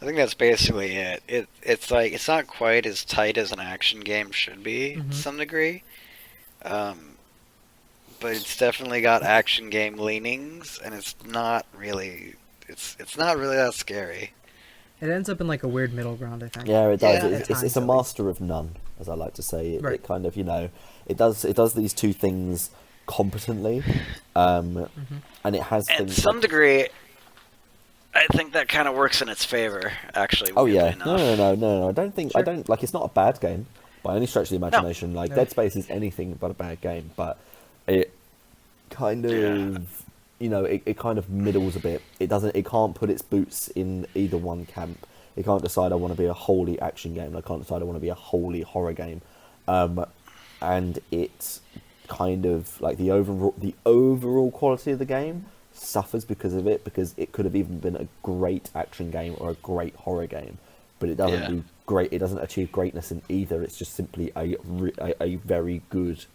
I think that's basically it. It's like it's not quite as tight as an action game should be to hmm some degree, um, but it's definitely got action game leanings, and it's not really that scary. it ends up in like a weird middle ground, I think. Yeah, it does. Yeah, At It's times, a at least. master of none, as I like to say. Right. It kind of, it does these two things competently, hmm and it has and to things some like, degree, I think that kind of works in its favor. Actually, oh weirdly yeah, no, no, enough. no, no, no. I don't think I Sure. don't like. It's not a bad game by any stretch of the No. imagination. Like No. Dead Space is anything but a bad game, but it kind Yeah. of, it kind of middles a bit. It doesn't. It can't put its boots in either one camp. It can't decide I want to be a wholly action game. I can't decide I want to be a wholly horror game. And it's kind of like the overall quality of the game suffers because of it, because it could have even been a great action game or a great horror game, but it doesn't Yeah. do great. It doesn't achieve greatness in either. It's just simply a very good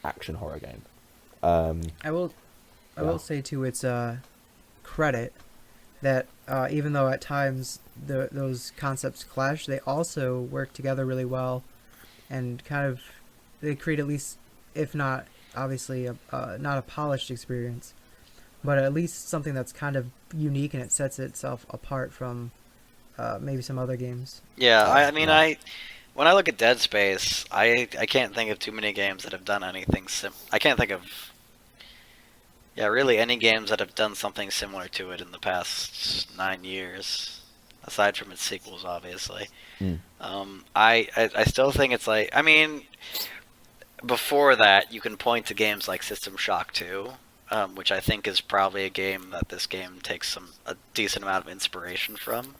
action horror game. I will I Yeah. will say to its credit that even though at times those concepts clash, they also work together really well, and kind of they create at least, if not obviously not a polished experience, but at least something that's kind of unique and it sets itself apart from maybe some other games. Yeah, I mean, Yeah. when I look at Dead Space, I can't think of too many games that have done anything I can't think of, yeah, really any games that have done something similar to it in the past 9 years, aside from its sequels, obviously. Mm. I still think it's like, I mean, before that, you can point to games like System Shock 2, which I think is probably a game that this game takes a decent amount of inspiration from.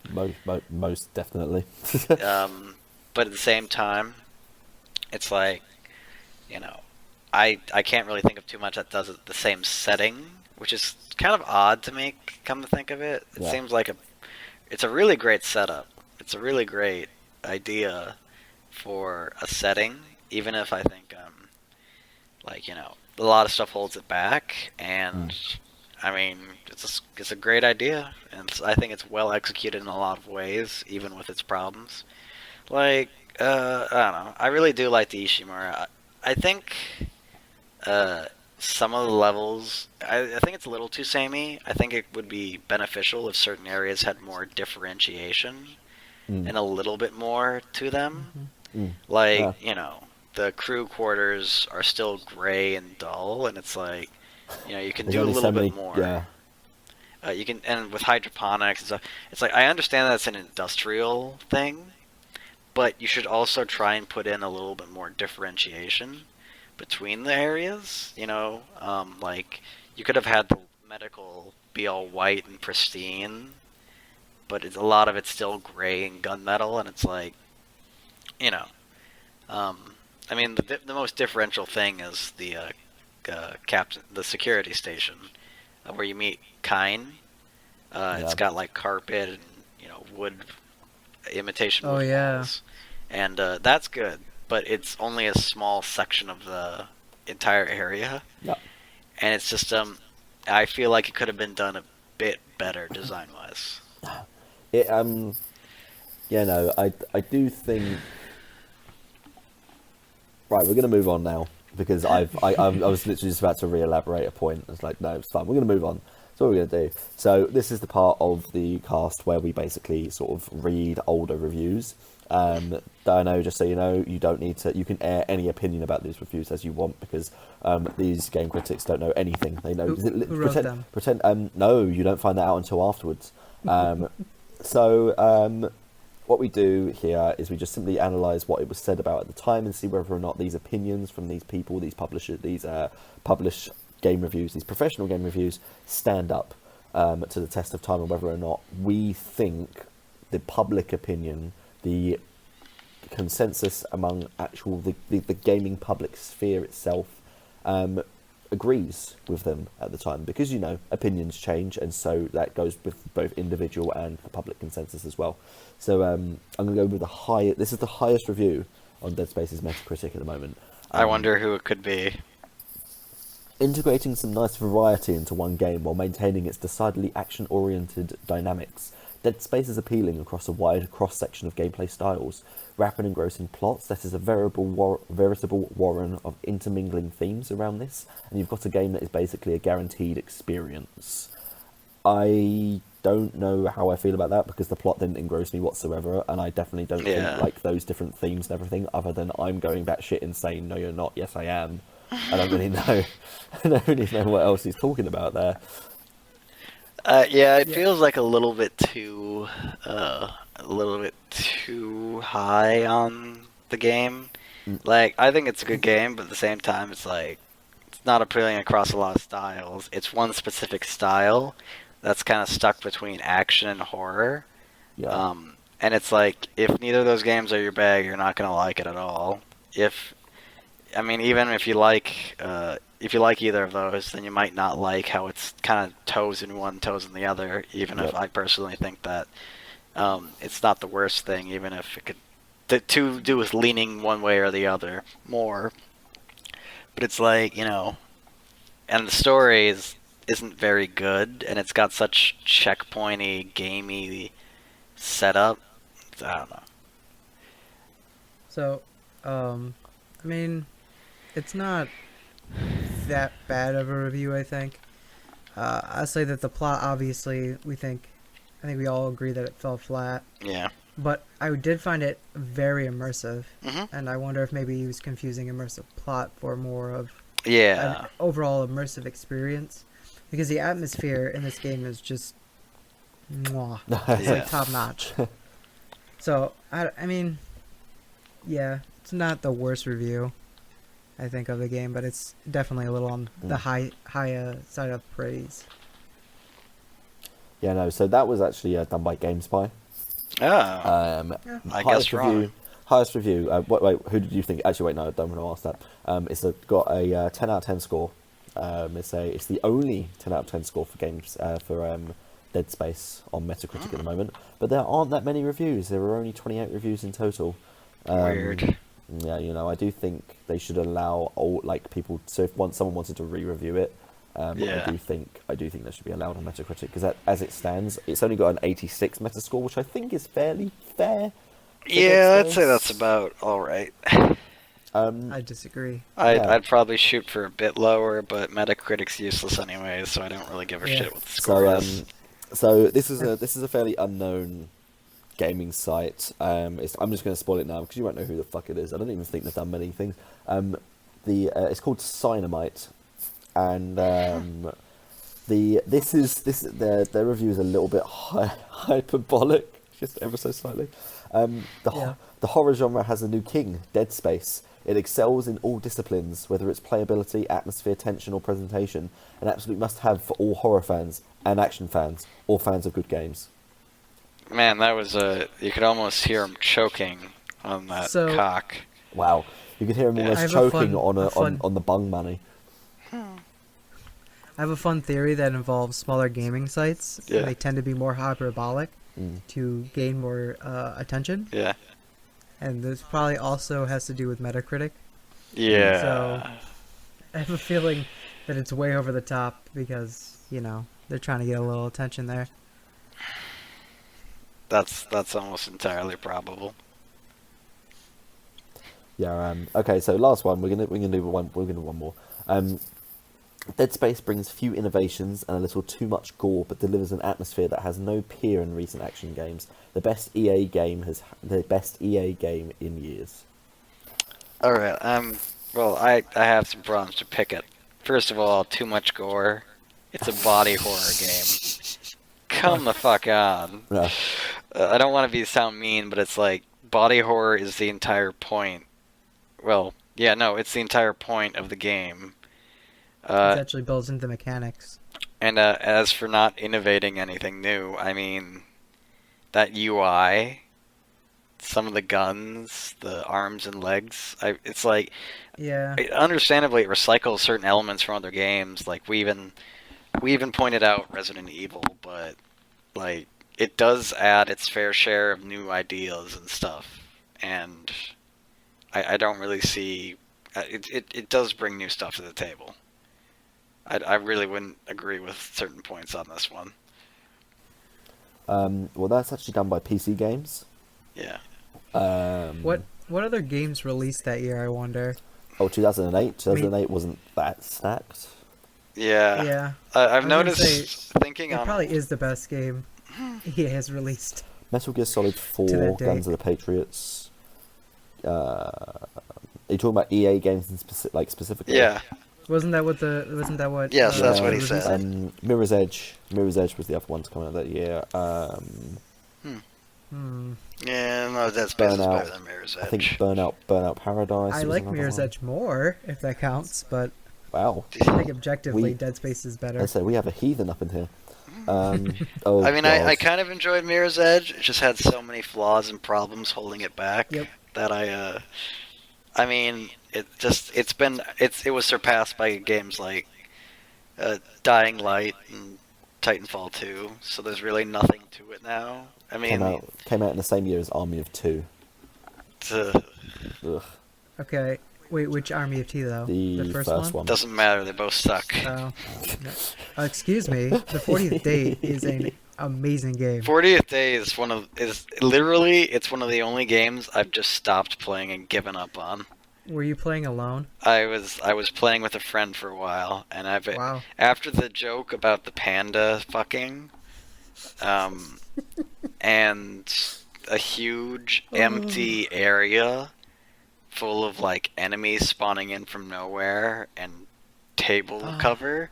Most definitely. But at the same time, it's like, you know, I can't really think of too much that does it the same setting, which is kind of odd to me. Come to think of it, it Yeah. seems like it's a really great setup. It's a really great idea for a setting, even if I think like, a lot of stuff holds it back, and I mean, it's a great idea, and I think it's well executed in a lot of ways, even with its problems. Like, I don't know. I really do like the Ishimura. I think some of the levels, I think it's a little too samey. I think it would be beneficial if certain areas had more differentiation Mm. and a little bit more to them. Mm. Like, Yeah. the crew quarters are still gray and dull, and it's like, you can There's do a only little so many. bit more. Yeah. You can, and with hydroponics and stuff, it's like I understand that's an industrial thing, but you should also try and put in a little bit more differentiation between the areas. Like you could have had the medical be all white and pristine, but a lot of it's still gray and gunmetal, and it's like, you know, I mean, the most differential thing is the the security station where you meet Kine. It's Yeah. got like carpet and wood imitation Oh, wood yeah. walls, and that's good. But it's only a small section of the entire area, Yeah. and it's just I feel like it could have been done a bit better design wise. It yeah, no, I do think. Right, we're gonna move on now because I was literally just about to re-elaborate a point. It's like, no, it's fine. We're gonna move on. So what we're gonna do. So this is the part of the cast where we basically sort of read older reviews. Dino, just so you know, you don't need to. You can air any opinion about these reviews as you want because these game critics don't know anything. They know. Who wrote them? Pretend. No, you don't find that out until afterwards. So what we do here is we just simply analyse what it was said about at the time and see whether or not these opinions from these people, these publishers, these published game reviews, these professional game reviews, stand up to the test of time, and whether or not we think the public opinion, the consensus among the gaming public sphere itself agrees with them at the time, because opinions change, and so that goes with both individual and the public consensus as well. So I'm going to go with this is the highest review on Dead Space's Metacritic at the moment. I wonder who it could be. integrating some nice variety into one game while maintaining its decidedly action-oriented dynamics. Dead Space is appealing across a wide cross-section of gameplay styles, rapid engrossing plots that is a veritable warren of intermingling themes around this, and you've got a game that is basically a guaranteed experience. I don't know how I feel about that because the plot didn't engross me whatsoever, and I definitely don't think like those different themes and everything, other than I'm going batshit insane, no you're not, yes I am. I don't really know. I don't really know what else he's talking about there. It feels like a little bit too high on the game. Like, I think it's a good game, but at the same time, it's like, it's not appealing across a lot of styles. It's one specific style that's kind of stuck between action and horror. Yeah. And it's like, if neither of those games are your bag, you're not going to like it at all. Even if you like either of those, then you might not like how it's kind of toes in one, toes in the other, even if I personally think that it's not the worst thing, even if it could to do with leaning one way or the other more. But it's like, and the story isn't very good, and it's got such checkpointy, gamey setup. I don't know. So, it's not that bad of a review, I think. I'll say that the plot, obviously, I think we all agree that it fell flat. Yeah. But I did find it very immersive, and I wonder if maybe he was confusing immersive plot for more of an overall immersive experience, because the atmosphere in this game is just, mwah. It's like top notch. So it's not the worst review, I think, of the game, but it's definitely a little on the high side of praise. Yeah, no. So that was actually done by GameSpy. I guess wrong. Highest review. Wait, who did you think? Actually, wait, no, I don't want to ask that. It's got a 10 out of 10 score. It's the only 10 out of 10 score for games for Dead Space on Metacritic at the moment. But there aren't that many reviews. There are only 28 reviews in total. Weird. Yeah, I do think they should allow all people. So if someone wanted to re-review it, I do think that should be allowed on Metacritic, because as it stands, it's only got an 86 Metascore, which I think is fairly fair. Yeah, I'd say that's about all right. I disagree. I'd probably shoot for a bit lower, but Metacritic's useless anyway, so I don't really give a shit what the score is. So this is a fairly unknown gaming site. I'm just going to spoil it now because you won't know who the fuck it is. I don't even think they've done many things. It's called Cynamite, and their review is a little bit hyperbolic, just ever so slightly. The horror genre has a new king, Dead Space. It excels in all disciplines, whether it's playability, atmosphere, tension, or presentation. An absolute must-have for all horror fans and action fans, or fans of good games. Man, that was you could almost hear him choking on that cock. Wow, you could hear him almost choking on the bung money. I have a fun theory that involves smaller gaming sites. Yeah. They tend to be more hyperbolic to gain more attention. Yeah. And this probably also has to do with Metacritic. Yeah. So I have a feeling that it's way over the top because, they're trying to get a little attention there. That's almost entirely probable. Yeah. Okay. So last one. We're gonna do one more. Dead Space brings few innovations and a little too much gore, but delivers an atmosphere that has no peer in recent action games. The best EA game in years. All right. Well, I have some problems to pick it. First of all, too much gore. It's a body horror game. Come the fuck on. Yeah. I don't want to sound mean, but it's like body horror is the entire point. Well, yeah, no, it's the entire point of the game. It actually builds into mechanics. And as for not innovating anything new, that UI, some of the guns, the arms and legs, it's like, understandably it recycles certain elements from other games. Like we even pointed out Resident Evil, but like it does add its fair share of new ideas and stuff, and I don't really see it does bring new stuff to the table. I really wouldn't agree with certain points on this one. Well, that's actually done by PC Games. Yeah. What other games released that year, I wonder? Oh, 2008. 2008 wasn't that stacked. Yeah. Yeah. I've I was gonna noticed, thinking It on... probably is the best game EA has released. Metal Gear Solid 4, To that date. Guns of the Patriots. Are you talking about EA games in specifically? Yeah. Wasn't that what? Yes, that's what he Ruby said. Mirror's Edge. Mirror's Edge was the other one to come out that year. Yeah, no, Dead Space is Burnout. better than Mirror's Edge. I think Burnout Paradise. I was like another Mirror's one. Edge more, if that counts, but Wow. I think objectively We- Dead Space is better. I say we have a heathen up in here. I mean, I kind of enjoyed Mirror's Edge. It just had so many flaws and problems holding it back Yep. that I mean, it was surpassed by games like Dying Light and Titanfall 2. So there's really nothing to it now. I mean, came out in the same year as Army of Two. Ugh. Okay, wait, which Army of T though? The first one. doesn't matter. They both suck. Oh, no. Excuse me. The 40th Day is an amazing game. 40th Day is one of the only games I've just stopped playing and given up on. Were you playing alone? I was playing with a friend for a while, and Wow. after the joke about the panda fucking, and a huge empty area full of like enemies spawning in from nowhere and table cover,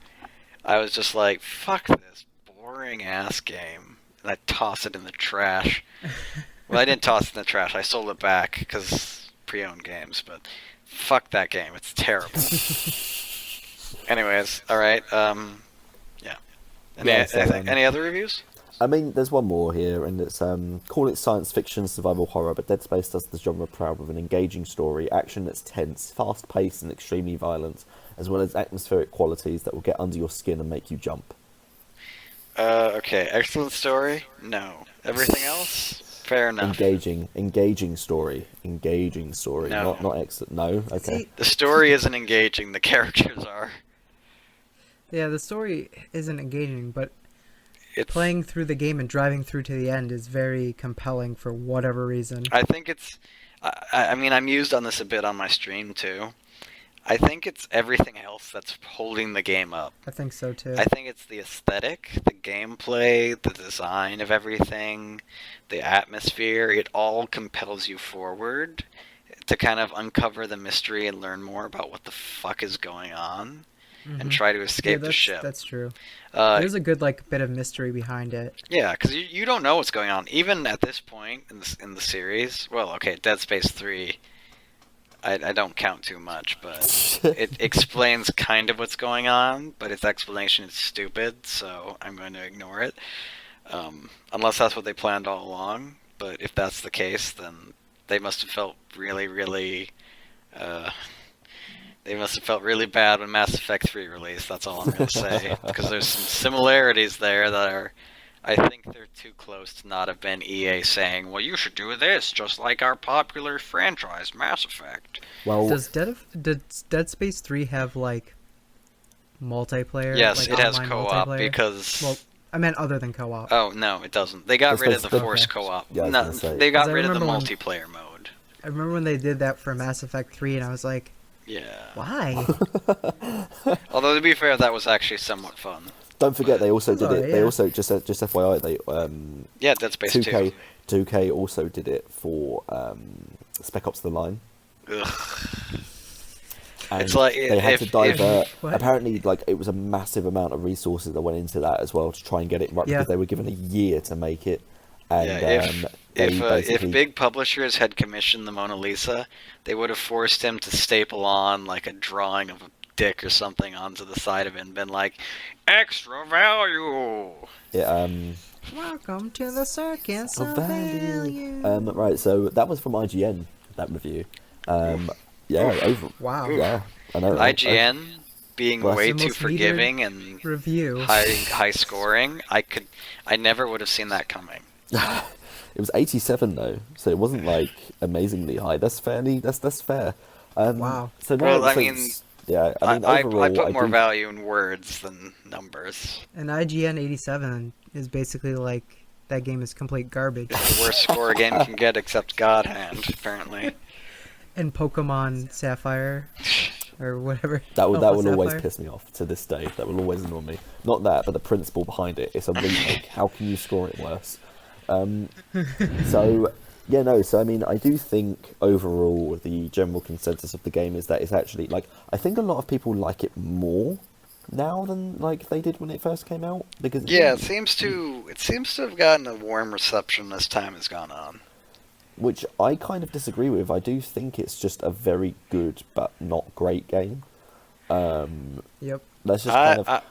I was just like, fuck this boring ass game, and I tossed it in the trash. Well, I didn't toss it in the trash. I sold it back because pre-owned games, but fuck that game. It's terrible. Anyways, all right. Yeah. Any other reviews? I mean, there's one more here, and it's call it science fiction, survival horror, but Dead Space does the genre proud with an engaging story, action that's tense, fast-paced, and extremely violent, as well as atmospheric qualities that will get under your skin and make you jump. Okay. Excellent story? No. Everything else? Fair enough. Engaging story. No. Not excellent. No. Okay. See, The story isn't engaging. The characters are. yeah, the story isn't engaging, but It's playing through the game and driving through to the end is very compelling for whatever reason. I think it's. I mean, I'm used on this a bit on my stream too. I think it's everything else that's holding the game up. I think so too. I think it's the aesthetic, the gameplay, the design of everything, the atmosphere. It all compels you forward to kind of uncover the mystery and learn more about what the fuck is going on and try to escape the ship. That's true. Uh, There's a good bit of mystery behind it. Yeah, because you don't know what's going on. Even at this point in the series, well, okay, Dead Space 3, I don't count too much, but it explains kind of what's going on, but its explanation is stupid, so I'm going to ignore it. Unless that's what they planned all along, but if that's the case, then they must have felt really, really... They must have felt really bad when Mass Effect 3 released, that's all I'm going to say. Because there's some similarities there that are... I think they're too close to not have been EA saying, well, you should do this, just like our popular franchise, Mass Effect. Well, Does Dead Space 3 have multiplayer? Yes, like it has online co-op, multiplayer? because... Well, I meant other than co-op. Oh, no, it doesn't. They got Dead rid of Space the did- Force co-op. Yeah, I was No, gonna say. they got 'Cause I rid of the remember when- multiplayer mode. I remember when they did that for Mass Effect 3, and I was like, Yeah. why? Although, to be fair, that was actually somewhat fun. don't forget they also did Alright, it. They yeah. also just FYI they Yeah, Dead Space 2K 2. 2K also did it for Spec Ops: The Line. Ugh. And It's like, they had to divert. What? Apparently, it was a massive amount of resources that went into that as well to try and get it right Yeah. because they were given a year to make it. And Yeah, they if basically big publishers had commissioned the Mona Lisa, they would have forced him to staple on like a drawing of a dick or something onto the side of it and been like, extra value. Welcome to the circus of of value. value. Right, so that was from IGN. That review. Wow. Yeah, I know. Right? IGN being Well, way that's the too most forgiving and Review. high scoring. I never would have seen that coming. It was 87 though, so it wasn't amazingly high. That's fair. Wow. So now, Well, I so mean, Yeah, I mean, I overall, put more do... value in words than numbers. And IGN 87 is basically like that game is complete garbage. It's the worst score a game can get except God Hand, apparently. And Pokemon Sapphire, or whatever. That will Alpha always Sapphire. piss me off to this day. That will always annoy me. Not that, but the principle behind it. It's a remake. How can you score it worse? So, yeah, no. So I mean, I do think overall the general consensus of the game is that it's actually like I think a lot of people like it more now than like they did when it first came out. Because Yeah, it seems to have gotten a warm reception as time has gone on. which I kind of disagree with. I do think it's just a very good but not great game. Yep. That's just kind of...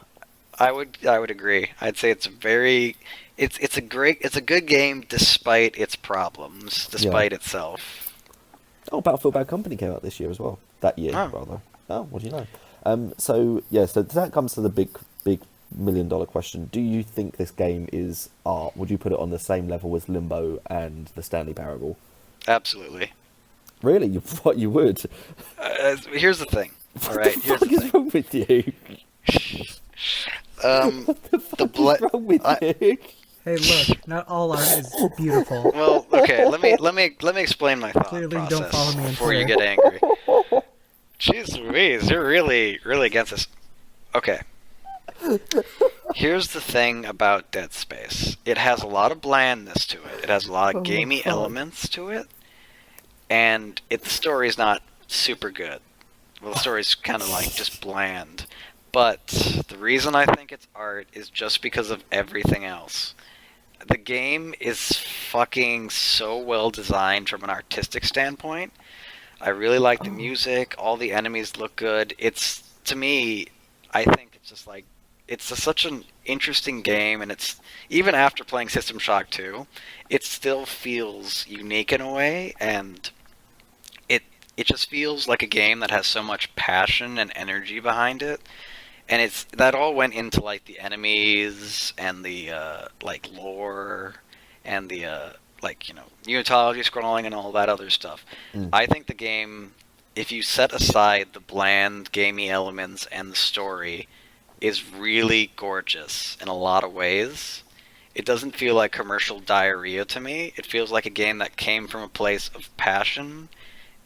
I would agree. I'd say it's a good game despite its problems, despite itself. Oh, Battlefield Bad Company came out this year as well. That year, rather. Oh, what do you know? So that comes to the big $1 million question. Do you think this game is art? Would you put it on the same level as Limbo and the Stanley Parable? Absolutely. Really? You would? Here's the thing. All right. Here's What the is thing. wrong with you? What's wrong with you? Hey, look, not all art is beautiful. Well, okay. Let me explain my thought Clearly process don't follow me on before you Twitter. get angry. Jeez Louise, you're really against this. Okay. Here's the thing about Dead Space. It has a lot of blandness to it. It has a lot of gamey elements to it, and the story's not super good. Well, the story's kind of like just bland. But the reason I think it's art is just because of everything else. The game is fucking so well designed from an artistic standpoint. I really like the music. All the enemies look good. To me, I think it's just like, it's such an interesting game, and it's, even after playing System Shock 2, it still feels unique in a way, and it just feels like a game that has so much passion and energy behind it. And that all went into like the enemies and the like lore and the unitology scrolling and all that other stuff. I think the game, if you set aside the bland gamey elements and the story, is really gorgeous in a lot of ways. It doesn't feel like commercial diarrhea to me. It feels like a game that came from a place of passion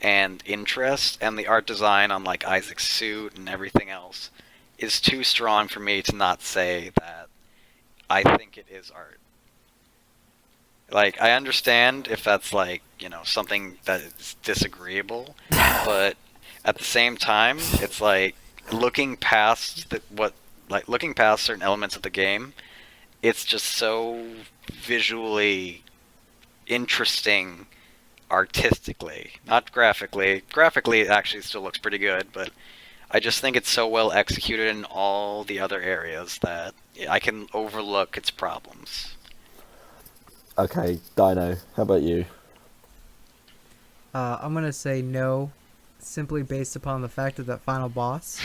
and interest, and the art design on like Isaac's suit and everything else is too strong for me to not say that I think it is art. Like, I understand if that's like, something that is disagreeable, but at the same time, it's like looking past certain elements of the game, it's just so visually interesting artistically, not graphically. Graphically, it actually still looks pretty good, but I just think it's so well executed in all the other areas that I can overlook its problems. Okay, Dino, how about you? I'm gonna say no, simply based upon the fact of that final boss.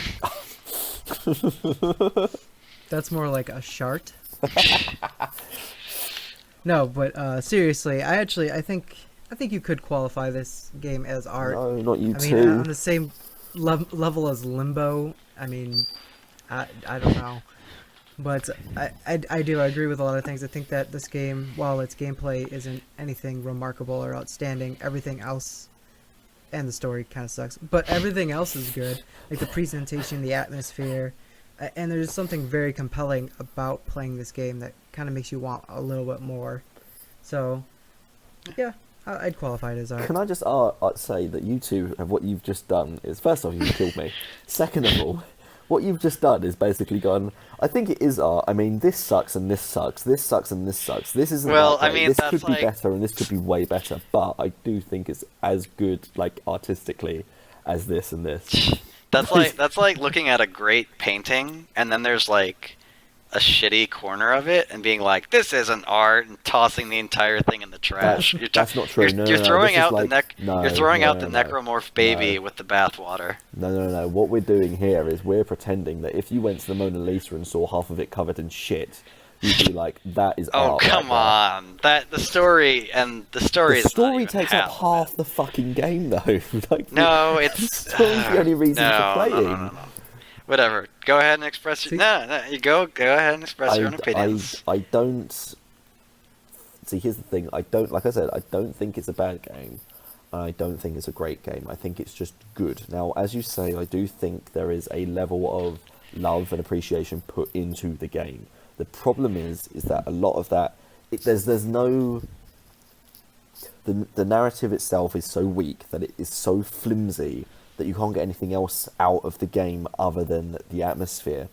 That's more like a shart. No, but seriously, I think you could qualify this game as art. No, not you I too. mean, on the same level as Limbo. I mean, I don't know, but I do agree with a lot of things. I think that this game, while its gameplay isn't anything remarkable or outstanding, everything else, and the story kind of sucks, but everything else is good. Like the presentation, the atmosphere, and there's something very compelling about playing this game that kind of makes you want a little bit more. So, yeah. I'd qualify it as art. Can I just say that you two have what you've just done is, first off, you've killed me. Second of all, what you've just done is basically gone, I think it is art. I mean, this sucks and this sucks. This sucks and this sucks. This isn't Well, that I mean, This that's could be like... better and this could be way better. But I do think it's as good, like, artistically as this and this. That's like looking at a great painting, and then there's like a shitty corner of it and being like, this isn't art, and tossing the entire thing in the trash. That's not true. You're throwing out the No. necromorph baby with the bathwater. No. What we're doing here is we're pretending that if you went to the Mona Lisa and saw half of it covered in shit, you'd be like, that is Oh, art. come right on. The story there. is The story not even takes up half the fucking game, though. Like, No, the it's story's the only reason for no, playing. no. Whatever. Go ahead and express your See? No, you go ahead and express your own opinions. I don't see. Here's the thing. I don't, like I said, I don't think it's a bad game. I don't think it's a great game. I think it's just good. Now, as you say, I do think there is a level of love and appreciation put into the game. The problem is that a lot of that, there's no. The narrative itself is so weak that it is so flimsy that you can't get anything else out of the game other than the atmosphere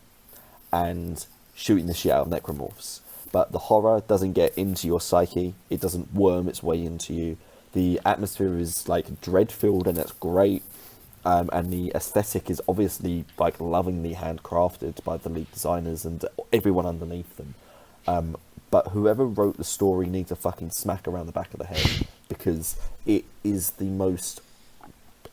and shooting the shit out of necromorphs. But the horror doesn't get into your psyche. It doesn't worm its way into you. The atmosphere is like dread-filled, and that's great. And the aesthetic is obviously like lovingly handcrafted by the lead designers and everyone underneath them. But whoever wrote the story needs a fucking smack around the back of the head, because it is the most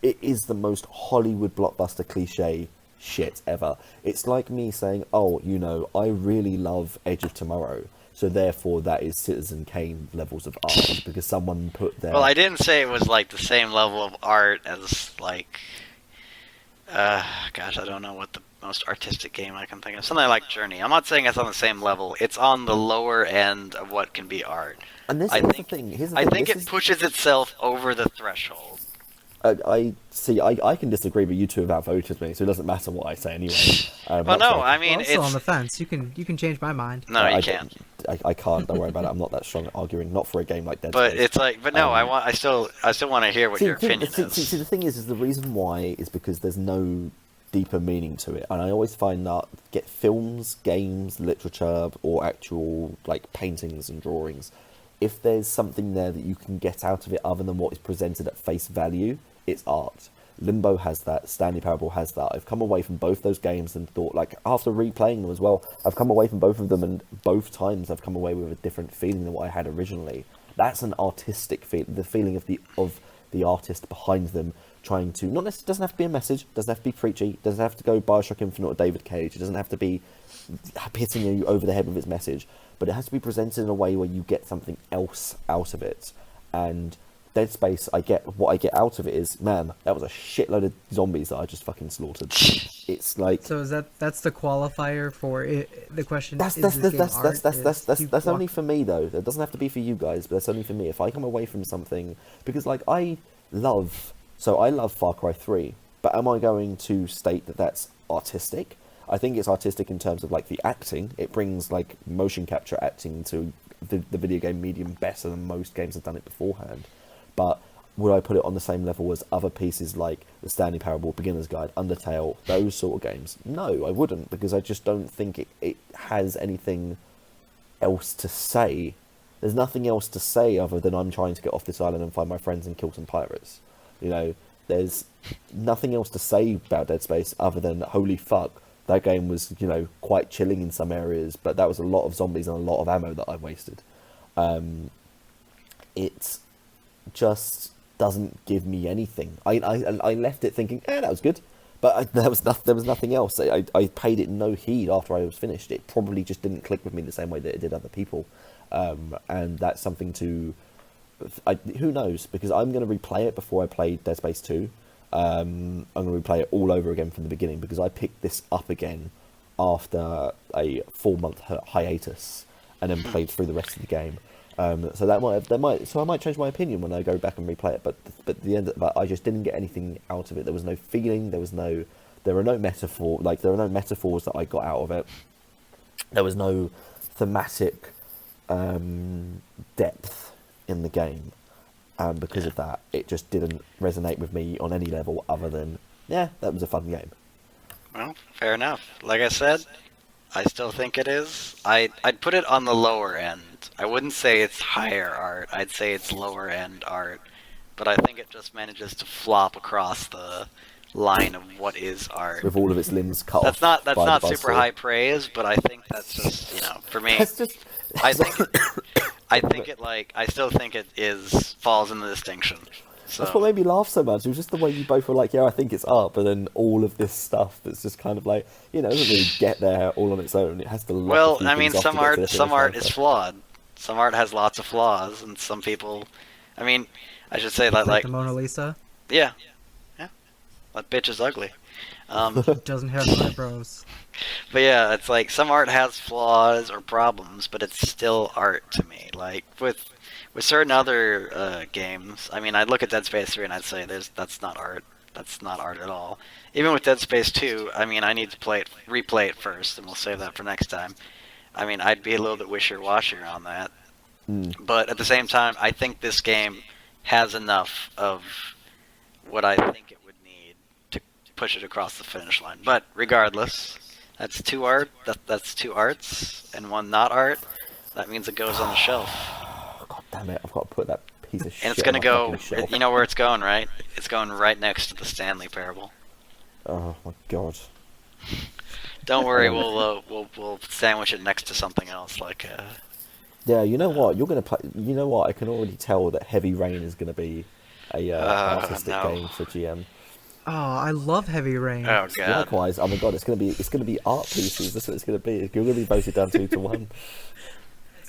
Hollywood blockbuster cliche shit ever. It's like me saying, oh, you know, I really love Edge of Tomorrow, so therefore that is Citizen Kane levels of art, because someone put their... Well, I didn't say it was like the same level of art as like gosh, I don't know what the most artistic game I can think of. Something like Journey. I'm not saying it's on the same level. It's on the lower end of what can be art. And this I is the think, thing. Here's the I thing. think it pushes itself over the threshold. I see. I can disagree, but you two have outvoted me, so it doesn't matter what I say anyway. Well, no, I mean, Well, I'm still on it's... the fence. You can change my mind. No, you can't. I can't. Don't worry about it. I'm not that strong at arguing. Not for a game like Dead But Space. it's like, but no, I still want to hear what your opinion is. See, the thing is the reason why is because there's no deeper meaning to it, and I always find that get films, games, literature, or actual like paintings and drawings, if there's something there that you can get out of it other than what is presented at face value, it's art. Limbo has that, Stanley Parable has that. I've come away from both those games and thought, like, after replaying them as well, I've come away from both of them, and both times I've come away with a different feeling than what I had originally. That's an artistic feeling, the feeling of the artist behind them, trying to, not necessarily, doesn't have to be a message, doesn't have to be preachy, doesn't have to go Bioshock Infinite or David Cage, it doesn't have to be hitting you over the head with its message, but it has to be presented in a way where you get something else out of it. And Dead Space, what I get out of it is, man, that was a shitload of zombies that I just fucking slaughtered. It's like, So that's the qualifier for it, the question. that's only for me though. That doesn't have to be for you guys, but that's only for me. If I come away from something, because like I love Far Cry 3, but am I going to state that that's artistic? I think it's artistic in terms of like the acting. It brings like motion capture acting to the video game medium better than most games have done it beforehand. But would I put it on the same level as other pieces like the Stanley Parable, Beginner's Guide, Undertale, those sort of games? No, I wouldn't, because I just don't think it has anything else to say. There's nothing else to say other than I'm trying to get off this island and find my friends and kill some pirates. You know, there's nothing else to say about Dead Space other than, holy fuck, that game was, you know, quite chilling in some areas, but that was a lot of zombies and a lot of ammo that I wasted. It just doesn't give me anything. I left it thinking, that was good, but there was nothing else. I paid it no heed after I was finished. It probably just didn't click with me the same way that it did other people, and that's something to... who knows, because I'm going to replay it before I play Dead Space 2. I'm going to replay it all over again from the beginning, because I picked this up again after a 4-month hiatus and then played through the rest of the game. So I might change my opinion when I go back and replay it. But at the end of that, I just didn't get anything out of it. There was no feeling. There are no metaphors that I got out of it. There was no thematic depth in the game. And because of that, it just didn't resonate with me on any level other than, that was a fun game. Well, fair enough. Like I said, I still think it is. I'd put it on the lower end. I wouldn't say it's higher art. I'd say it's lower end art. But I think it just manages to flop across the line of what is art. With all of its limbs cut that's off. That's not super high praise, but I think that's just, for me. I still think it falls in the distinction. That's what made me laugh so much. It was just the way you both were like, yeah, I think it's art, but then all of this stuff that's just kind of like, it doesn't really get there all on its own. It has to lock Well, a few I mean, things off to get to the some finish art line, is but- flawed. Some art has lots of flaws, and some people, I mean, I should say that Like the Mona Lisa yeah, that bitch is ugly. doesn't have eyebrows. But yeah, it's like some art has flaws or problems, but it's still art to me. Like with certain other games, I mean, I'd look at Dead Space 3 and I'd say that's not art. That's not art at all. Even with Dead Space 2, I mean, I need to replay it first, and we'll save that for next time. I mean, I'd be a little bit wishy-washy on that. But at the same time, I think this game has enough of what I think it would need to push it across the finish line. But regardless, that's two arts and one not art. That means it goes on the shelf. God damn it! I've got to put that piece of shit. And it's gonna on my go. fucking shelf. You know where it's going, right? It's going right next to the Stanley Parable. Oh my god. Don't worry, we'll sandwich it next to something else like. Yeah, you know what? You're gonna play. You know what? I can already tell that Heavy Rain is gonna be a artistic no. game for GM. Oh, I love Heavy Rain. Oh god. Likewise, oh my god, it's gonna be art pieces. That's what it's gonna be. You're gonna be voted down 2-1.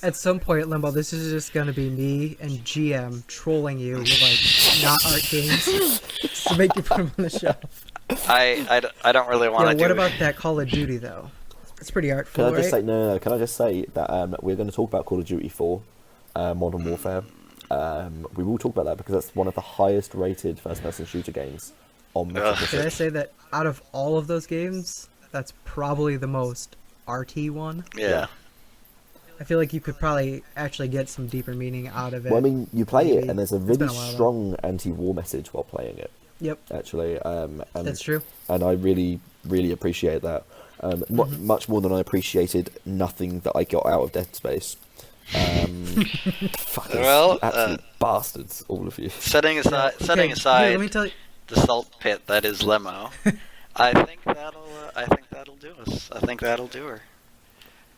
At some point, Limbo, this is just gonna be me and GM trolling you with like not art games to make you put them on the shelf. I don't really want Yeah, to do. what about that Call of Duty though? It's pretty artful, Can I just right? say no? Can I just say that we're going to talk about Call of Duty 4, Modern Warfare. We will talk about that because that's one of the highest rated first-person shooter games on Ugh. Can I Metacritic. say that out of all of those games, that's probably the most arty one? Yeah. I feel like you could probably actually get some deeper meaning out of it. Well, I mean, you play it, Maybe. and there's a It's really been a while, though. strong anti-war message while playing it. Yep, Actually, and that's true. and I really, really appreciate that. Much more than I appreciated nothing that I got out of Dead Space. Fuckers, Well, absolute bastards, all of you. Setting aside Okay, here, let me tell you. the salt pit that is Limo, I think that'll do us. I think that'll do her.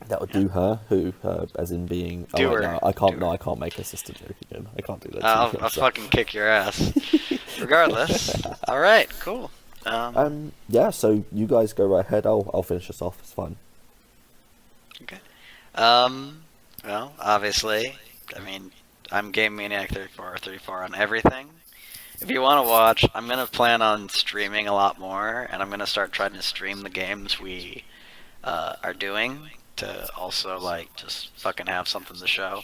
That would do her, who, as in being. Do wait, her. no, I can't. Do No, her. I can't make a sister joke again. I can't do that. I'll to you, so- fucking kick your ass. Regardless. All right. Cool. Yeah. So you guys go right ahead. I'll finish this off. It's fine. Okay. Well, obviously, I mean, I'm Game Maniac 34 on everything. If you want to watch, I'm gonna plan on streaming a lot more, and I'm gonna start trying to stream the games we are doing to also like just fucking have something to show.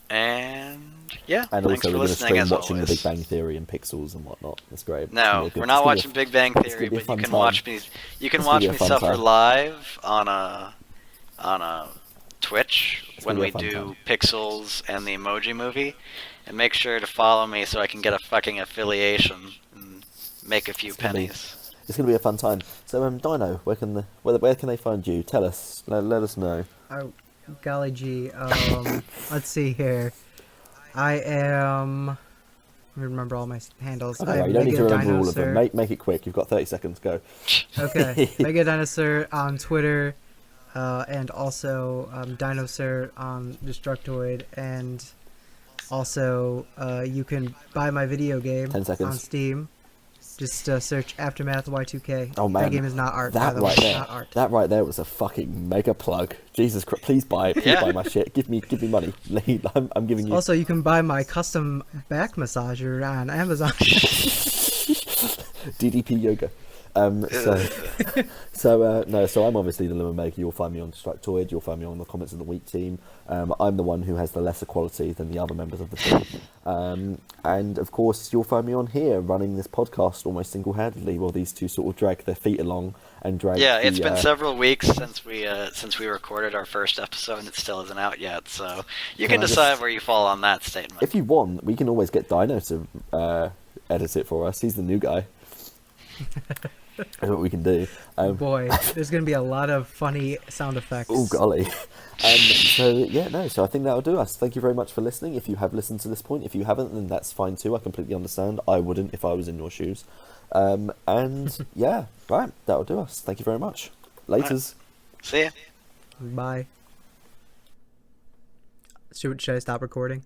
And yeah, And thanks also, for we're going to listening stream as watching always. The Big Bang Theory and Pixels and whatnot. That's great. It's gonna No, be a good- we're it's not gonna be a- watching Big Bang gonna Theory, be a but you fun can time. watch me. You can It's gonna watch be a me fun suffer time. live on a Twitch It's when gonna we be a fun do time. Pixels and the Emoji Movie, and make sure to follow me so I can get a fucking affiliation and make a few gonna be- pennies. It's going to be a fun time. So, Dino, where can they find you? Tell us. Let us know. Oh, golly gee. Let's see here. I am. Let me remember all my handles. Okay, I right, am you don't need to Mega remember all of them. DinoSir. Make it quick. You've got 30 seconds. Go. Okay, Mega DinoSir on Twitter, and also DinoSir on Destructoid, and also you can buy my video game 10 seconds. on Steam. Just search Aftermath Y2K. Oh man, that game is not art. by That the way. right It's there. not art. That right there was a fucking mega plug. Jesus Christ! Please buy it. Please Yeah. buy my shit. Give me money. I'm giving you. Also, you can buy my custom back massager on Amazon. DDP yoga. So I'm obviously the Limit Maker. You'll find me on Destructoid. You'll find me on the Comments of the Week team. I'm the one who has the lesser quality than the other members of the team. And of course, you'll find me on here running this podcast almost single-handedly, while these two sort of drag their feet along and drag. Yeah, it's the, been several weeks since we recorded our first episode, and it still isn't out yet. So you Can can I just- decide where you fall on that statement. If you want, we can always get Dino to edit it for us. He's the new guy. That's what we can do. Boy, there's gonna be a lot of funny sound effects. Oh golly. So I think that'll do us. Thank you very much for listening. If you have listened to this point, if you haven't, then that's fine too. I completely understand. I wouldn't if I was in your shoes. And yeah, right, that'll do us. Thank you very much. Laters. See ya. Bye. Should I stop recording?